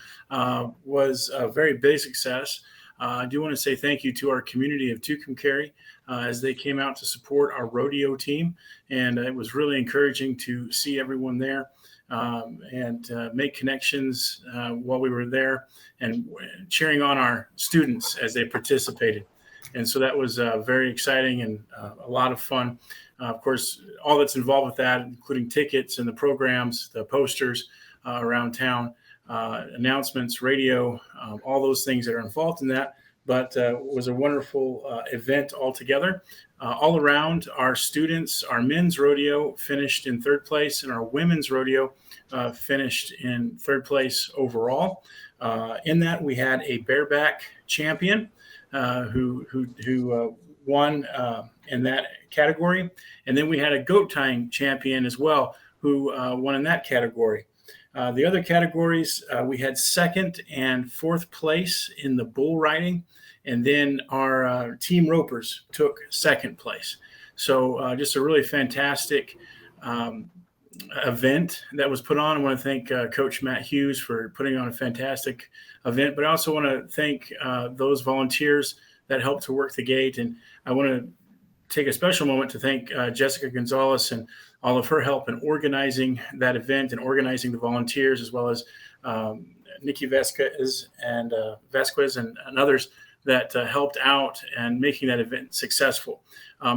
was a very big success. I do want to say thank you to our community of Tucumcari as they came out to support our rodeo team. And it was really encouraging to see everyone there and make connections while we were there and cheering on our students as they participated. And so that was very exciting and a lot of fun. Of course, all that's involved with that, including tickets and the programs, the posters around town, announcements, radio, all those things that are involved in that. But it was a wonderful event altogether. All around, our students, our men's rodeo finished in 3rd place, and our women's rodeo finished in 3rd place overall. In that, we had a bareback champion who won in that category. And then we had a goat tying champion as well who won in that category. The other categories, we had second and fourth place in the bull riding. And then our team ropers took second place. So just a really fantastic event that was put on. I want to thank Coach Matt Hughes for putting on a fantastic event, but I also want to thank those volunteers that helped to work the gate. And I want to take a special moment to thank Jessica Gonzalez and all of her help in organizing that event and organizing the volunteers, as well as Nikki Vasquez and others that helped out and making that event successful.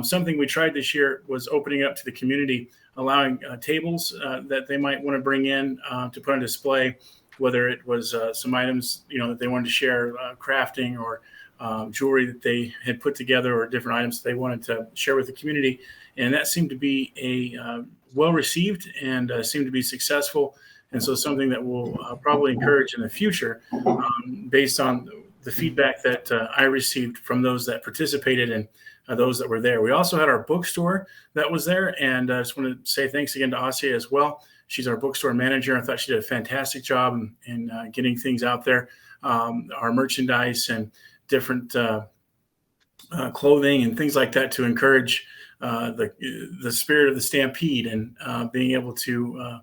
Something we tried this year was opening up to the community, allowing tables that they might want to bring in to put on display, whether it was some items that they wanted to share, crafting or jewelry that they had put together, or different items they wanted to share with the community. And that seemed to be a well received and seemed to be successful. And so something that we'll probably encourage in the future based on the feedback that I received from those that participated and those that were there. We also had our bookstore that was there. And I just want to say thanks again to Asia as well. She's our bookstore manager. I thought she did a fantastic job in getting things out there, our merchandise and different clothing and things like that to encourage the spirit of the Stampede and being able to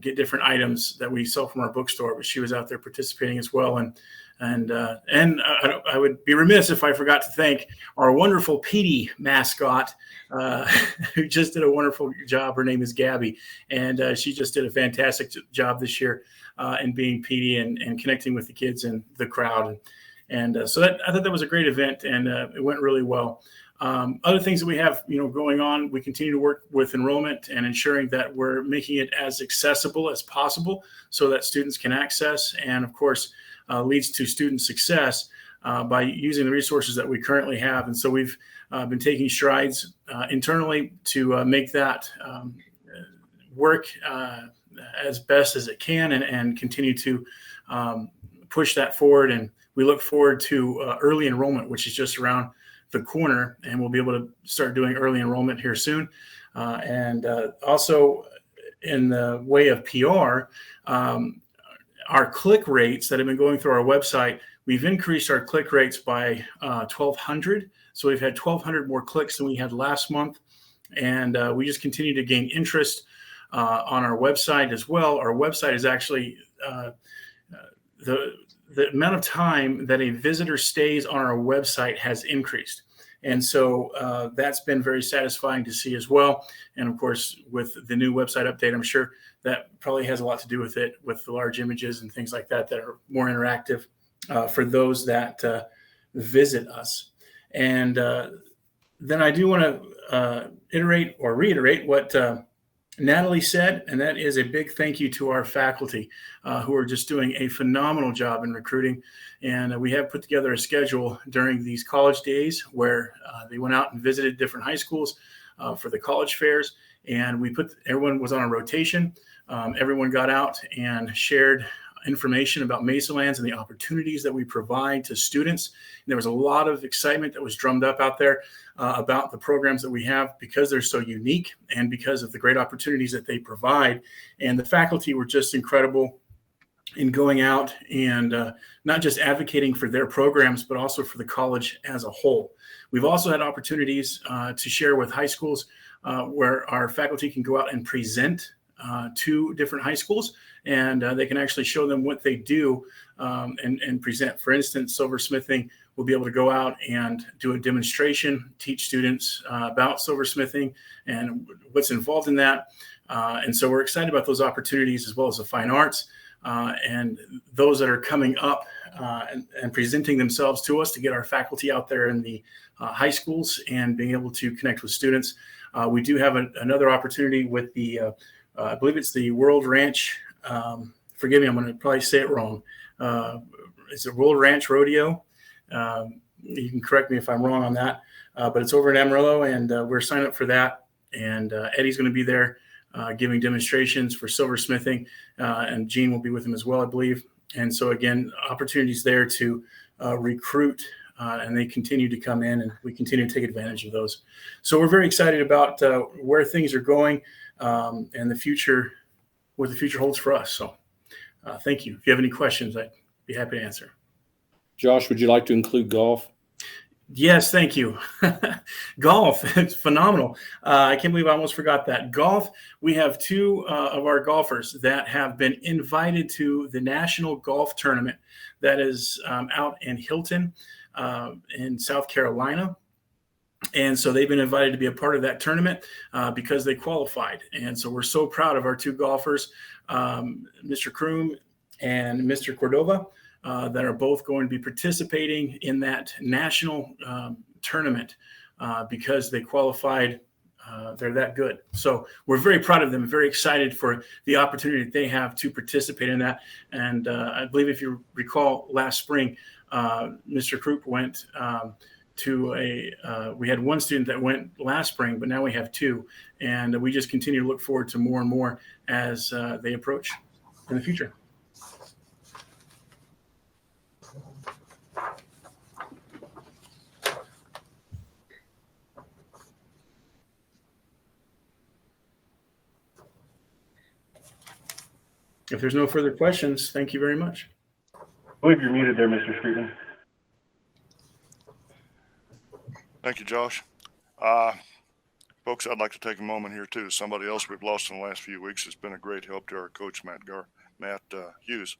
get different items that we sell from our bookstore. But she was out there participating as well. And I would be remiss if I forgot to thank our wonderful Petey mascot, who just did a wonderful job. Her name is Gabby, and she just did a fantastic job this year in being Petey and connecting with the kids and the crowd. And so I thought that was a great event, and it went really well. Other things that we have, going on, we continue to work with enrollment and ensuring that we're making it as accessible as possible so that students can access, and of course, leads to student success by using the resources that we currently have. And so we've been taking strides internally to make that work as best as it can and continue to push that forward. And we look forward to early enrollment, which is just around the corner, and we'll be able to start doing early enrollment here soon. And also in the way of PR, our click rates that have been going through our website, we've increased our click rates by 1,200. So we've had 1,200 more clicks than we had last month. And we just continue to gain interest on our website as well. Our website is actually the amount of time that a visitor stays on our website has increased. And so that's been very satisfying to see as well. And of course, with the new website update, I'm sure that probably has a lot to do with it, with the large images and things like that are more interactive for those that visit us. And then I do want to reiterate what Natalie said, and that is a big thank you to our faculty who are just doing a phenomenal job in recruiting. And we have put together a schedule during these college days where they went out and visited different high schools for the college fairs. And everyone was on a rotation. Everyone got out and shared information about Mesalands and the opportunities that we provide to students. And there was a lot of excitement that was drummed up out there about the programs that we have because they're so unique and because of the great opportunities that they provide. And the faculty were just incredible in going out and not just advocating for their programs, but also for the college as a whole. We've also had opportunities to share with high schools where our faculty can go out and present to different high schools, and they can actually show them what they do and present. For instance, silversmithing will be able to go out and do a demonstration, teach students about silversmithing and what's involved in that. And so we're excited about those opportunities, as well as the fine arts and those that are coming up and presenting themselves to us to get our faculty out there in the high schools and being able to connect with students. We do have another opportunity with the I believe it's the World Ranch. Forgive me, I'm going to probably say it wrong. It's a World Ranch Rodeo. You can correct me if I'm wrong on that, but it's over in Amarillo, and we're signed up for that. And Eddie's going to be there giving demonstrations for silversmithing, and Gene will be with him as well, I believe. And so again, opportunities there to recruit and they continue to come in, and we continue to take advantage of those. So we're very excited about where things are going and the future, what the future holds for us. So thank you. If you have any questions, I'd be happy to answer. Josh, would you like to include golf? Yes, thank you. Golf, it's phenomenal. I can't believe I almost forgot that. Golf, we have two of our golfers that have been invited to the National Golf Tournament that is out in Hilton in South Carolina. And so they've been invited to be a part of that tournament because they qualified. And so we're so proud of our two golfers, Mr. Kroom and Mr. Cordova. That are both going to be participating in that national tournament because they qualified. They're that good. So we're very proud of them, very excited for the opportunity that they have to participate in that. And I believe if you recall last spring, Mr. Krupp went to we had one student that went last spring, but now we have two. And we just continue to look forward to more and more as they approach in the future. If there's no further questions, thank you very much. I believe you're muted there, Mr. Streetman. Thank you, Josh. Folks, I'd like to take a moment here too. Somebody else we've lost in the last few weeks has been a great help to our coach, Matt Hughes,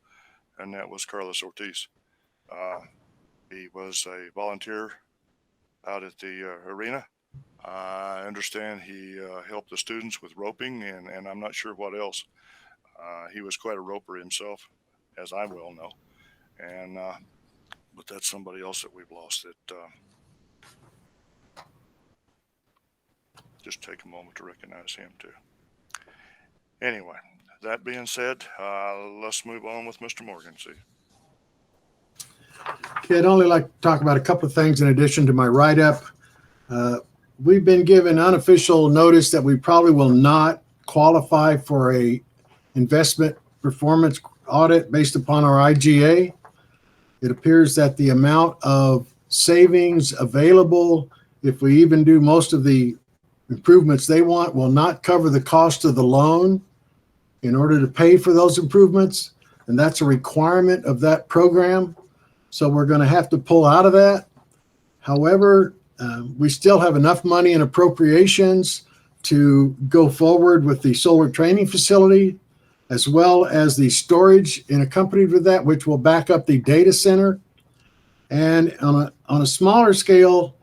and that was Carlos Ortiz. He was a volunteer out at the arena. I understand he helped the students with roping and I'm not sure what else. He was quite a roper himself, as I well know. And but that's somebody else that we've lost that just take a moment to recognize him too. Anyway, that being said, let's move on with Mr. Morgan. Okay, I'd only like to talk about a couple of things in addition to my write-up. We've been given unofficial notice that we probably will not qualify for a investment performance audit based upon our IGA. It appears that the amount of savings available, if we even do most of the improvements they want, will not cover the cost of the loan in order to pay for those improvements. And that's a requirement of that program. So we're going to have to pull out of that. However, we still have enough money in appropriations to go forward with the solar training facility, as well as the storage and accompanied with that, which will back up the data center. And on a smaller scale,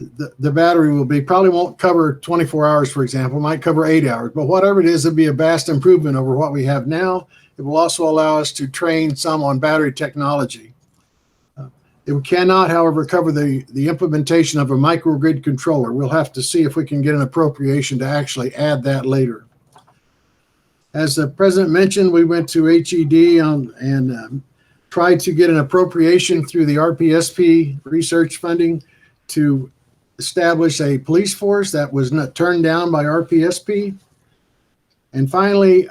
the battery will probably won't cover 24 hours, for example, might cover 8 hours, but whatever it is, it'll be a vast improvement over what we have now. It will also allow us to train some on battery technology. It cannot, however, cover the implementation of a microgrid controller. We'll have to see if we can get an appropriation to actually add that later. As the president mentioned, we went to HED and tried to get an appropriation through the RPSP research funding to establish a police force. That was not turned down by RPSP. And finally,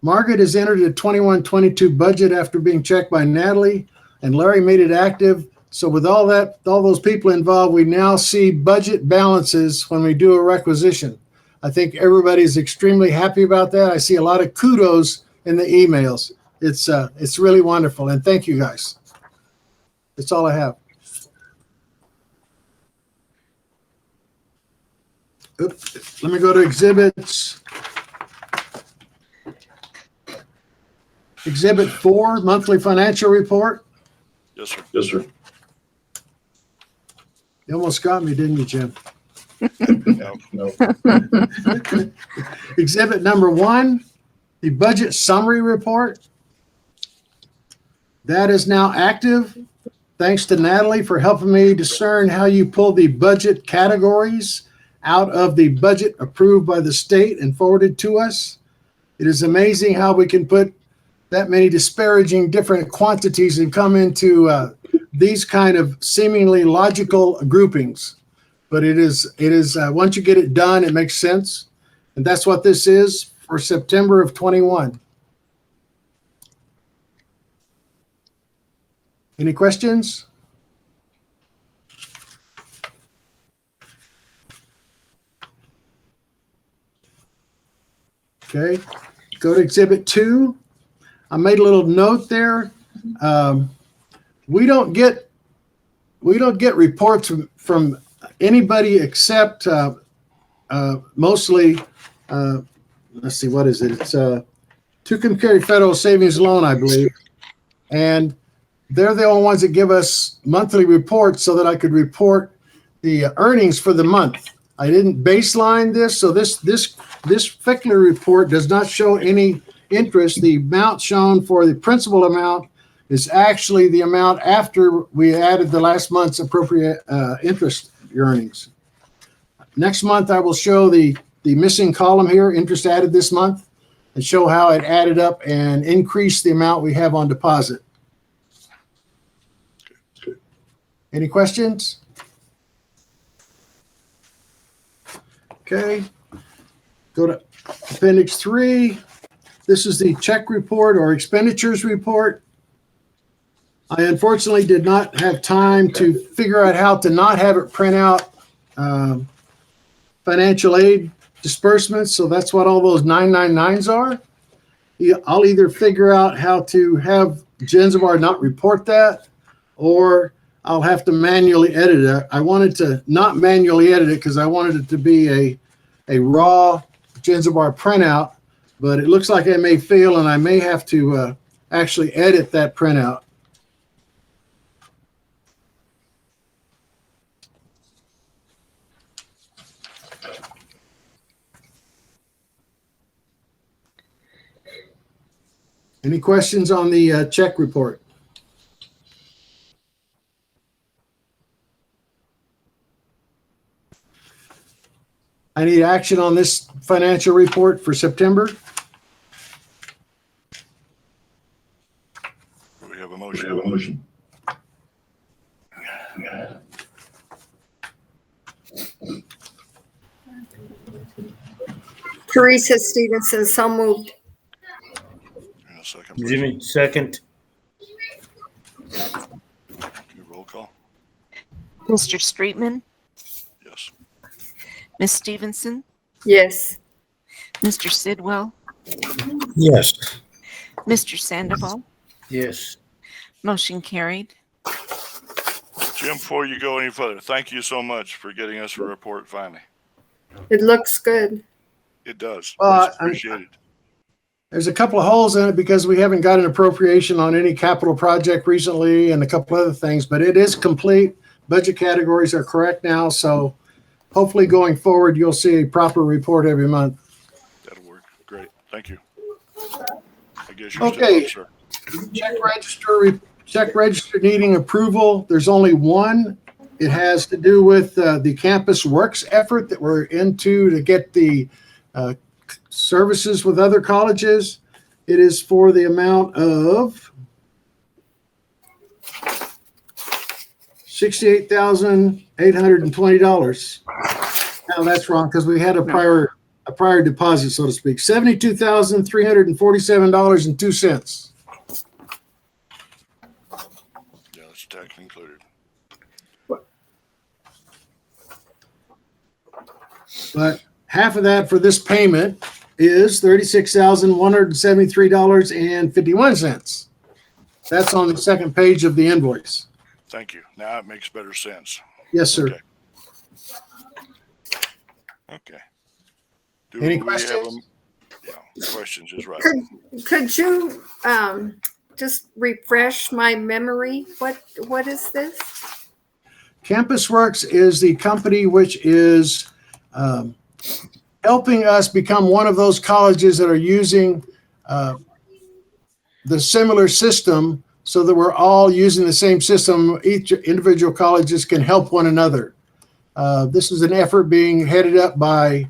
Margaret has entered a 21-22 budget after being checked by Natalie, and Larry made it active. So with all those people involved, we now see budget balances when we do a requisition. I think everybody's extremely happy about that. I see a lot of kudos in the emails. It's really wonderful, and thank you guys. That's all I have. Oops. Let me go to exhibits. Exhibit 4, monthly financial report. Yes, sir. Yes, sir. You almost got me, didn't you, Jim? No. Exhibit number 1, the budget summary report. That is now active. Thanks to Natalie for helping me discern how you pull the budget categories out of the budget approved by the state and forwarded to us. It is amazing how we can put that many disparaging different quantities and come into these kind of seemingly logical groupings. But it is once you get it done, it makes sense. And that's what this is for September of 21. Any questions? Okay, go to Exhibit 2. I made a little note there. We don't get reports from anybody except mostly. Let's see, what is it? It's Tucumcari Federal Savings Loan, I believe, and they're the only ones that give us monthly reports so that I could report the earnings for the month. I didn't baseline this, so this particular report does not show any interest. The amount shown for the principal amount is actually the amount after we added the last month's appropriate interest earnings. Next month, I will show the missing column here, interest added this month, and show how it added up and increased the amount we have on deposit. Any questions? Okay, go to Appendix 3. This is the check report or expenditures report. I unfortunately did not have time to figure out how to not have it print out financial aid disbursements, so that's what all those 999s are. I'll either figure out how to have Genzibar not report that, or I'll have to manually edit it. I wanted to not manually edit it because I wanted it to be a raw Genzibar printout, but it looks like I may fail and I may have to actually edit that printout. Any questions on the check report? I need action on this financial report for September. We have a motion. Teresa Stevenson, so moved. In a second, please. Jimmy, second. Roll call. Mr. Streetman, Yes. Ms. Stevenson, Yes. Mr. Sidwell, Yes. Mr. Sandoval. Yes. Motion carried. Jim, before you go any further, thank you so much for getting us a report finally. It looks good. It does. Well, It's appreciated. There's a couple of holes in it because we haven't got an appropriation on any capital project recently and a couple other things, but it is complete. Budget categories are correct now, so hopefully going forward, you'll see a proper report every month. That'll work. Great. Thank you. I guess you're Okay. still up, sir. Check register needing approval. There's only one. It has to do with the campus works effort that we're into to get the services with other colleges. It is for the amount of $68,820. Now that's wrong because we had a prior deposit, so to speak. $72,347.02. Yeah, that's tax included. But half of that for this payment is $36,173.51. That's on the second page of the invoice. Thank you. Now it makes better sense. Yes, sir. Okay. Okay. Do Any we have questions? questions is right. Could you just refresh my memory? What is this? Campus Works is the company which is helping us become one of those colleges that are using the similar system so that we're all using the same system. Each individual colleges can help one another. This is an effort being headed up by,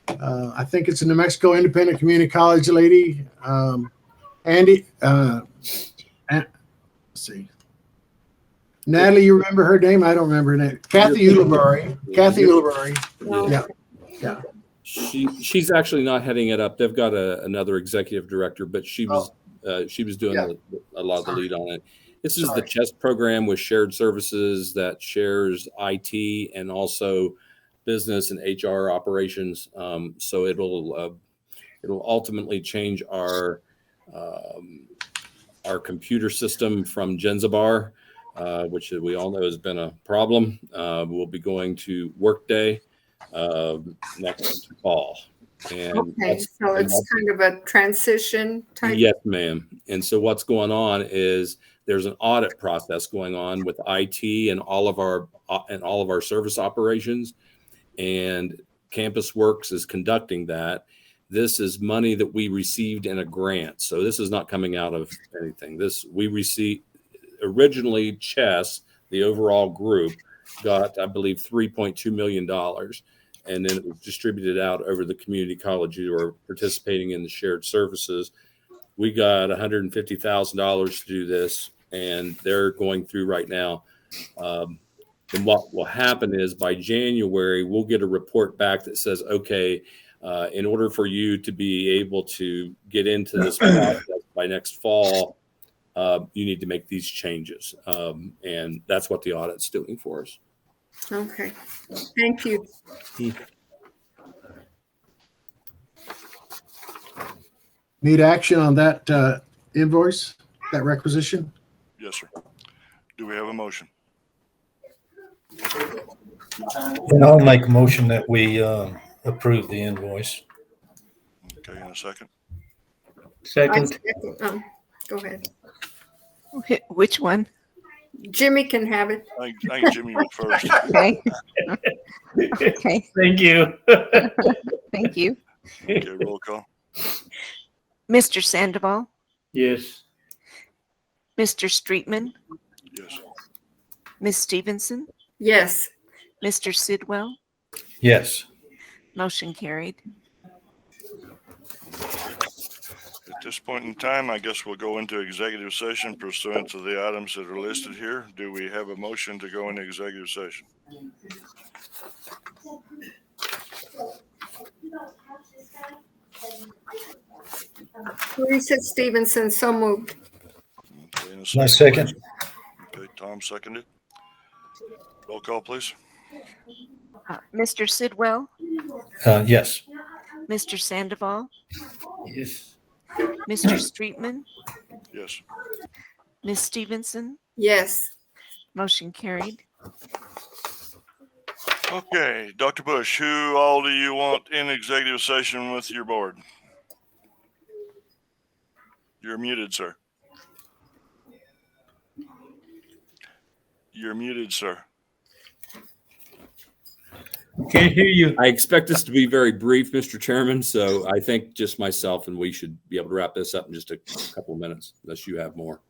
I think it's a New Mexico Independent Community College lady, Andy. Let's see. Natalie, you remember her name? I don't remember her name. Kathy Ulibarri. Yeah. She's actually not heading it up. They've got another executive director, but she was doing a lot of the lead on it. This is the chess program with shared services that shares IT and also business and HR operations. So it'll It'll ultimately change our computer system from Genzabar, which we all know has been a problem. We'll be going to Workday next fall. And Okay, so it's kind of a transition type. Yes, ma'am. And so what's going on is there's an audit process going on with IT and all of our service operations, and Campus Works is conducting that. This is money that we received in a grant, so this is not coming out of anything. We received originally. Chess, the overall group, got, I believe, $3.2 million. And then it was distributed out over the community colleges who are participating in the shared services. We got $150,000 to do this, and they're going through right now. And what will happen is by January, we'll get a report back that says, okay, in order for you to be able to get into this process by next fall, you need to make these changes. And that's what the audit's doing for us. Okay, thank you. Need action on that invoice, that requisition? Yes, sir. Do we have a motion? And I'll make a motion that we approve the invoice. Okay, in a second. Second. Go ahead. Which one? Jimmy can have it. I think Jimmy went first. Okay. Okay. Thank you. Thank you. Okay, roll call. Mr. Sandoval, Yes. Mr. Streetman, Yes. Ms. Stevenson, Yes. Mr. Sidwell, Yes. motion carried. At this point in time, I guess we'll go into executive session pursuant to the items that are listed here. Do we have a motion to go into executive session? Teresa Stevenson, so moved. Okay, in a My please. second. Okay, Tom seconded. Roll call, please. Mr. Sidwell, Yes. Mr. Sandoval, Yes. Mr. Streetman, Yes. Ms. Stevenson, Yes. motion carried. Okay, Dr. Bush, who all do you want in executive session with your board? You're muted, sir. You're muted, sir. Can't hear you. I expect this to be very brief, Mr. Chairman, so I think just myself, and we should be able to wrap this up in just a couple of minutes, unless you have more.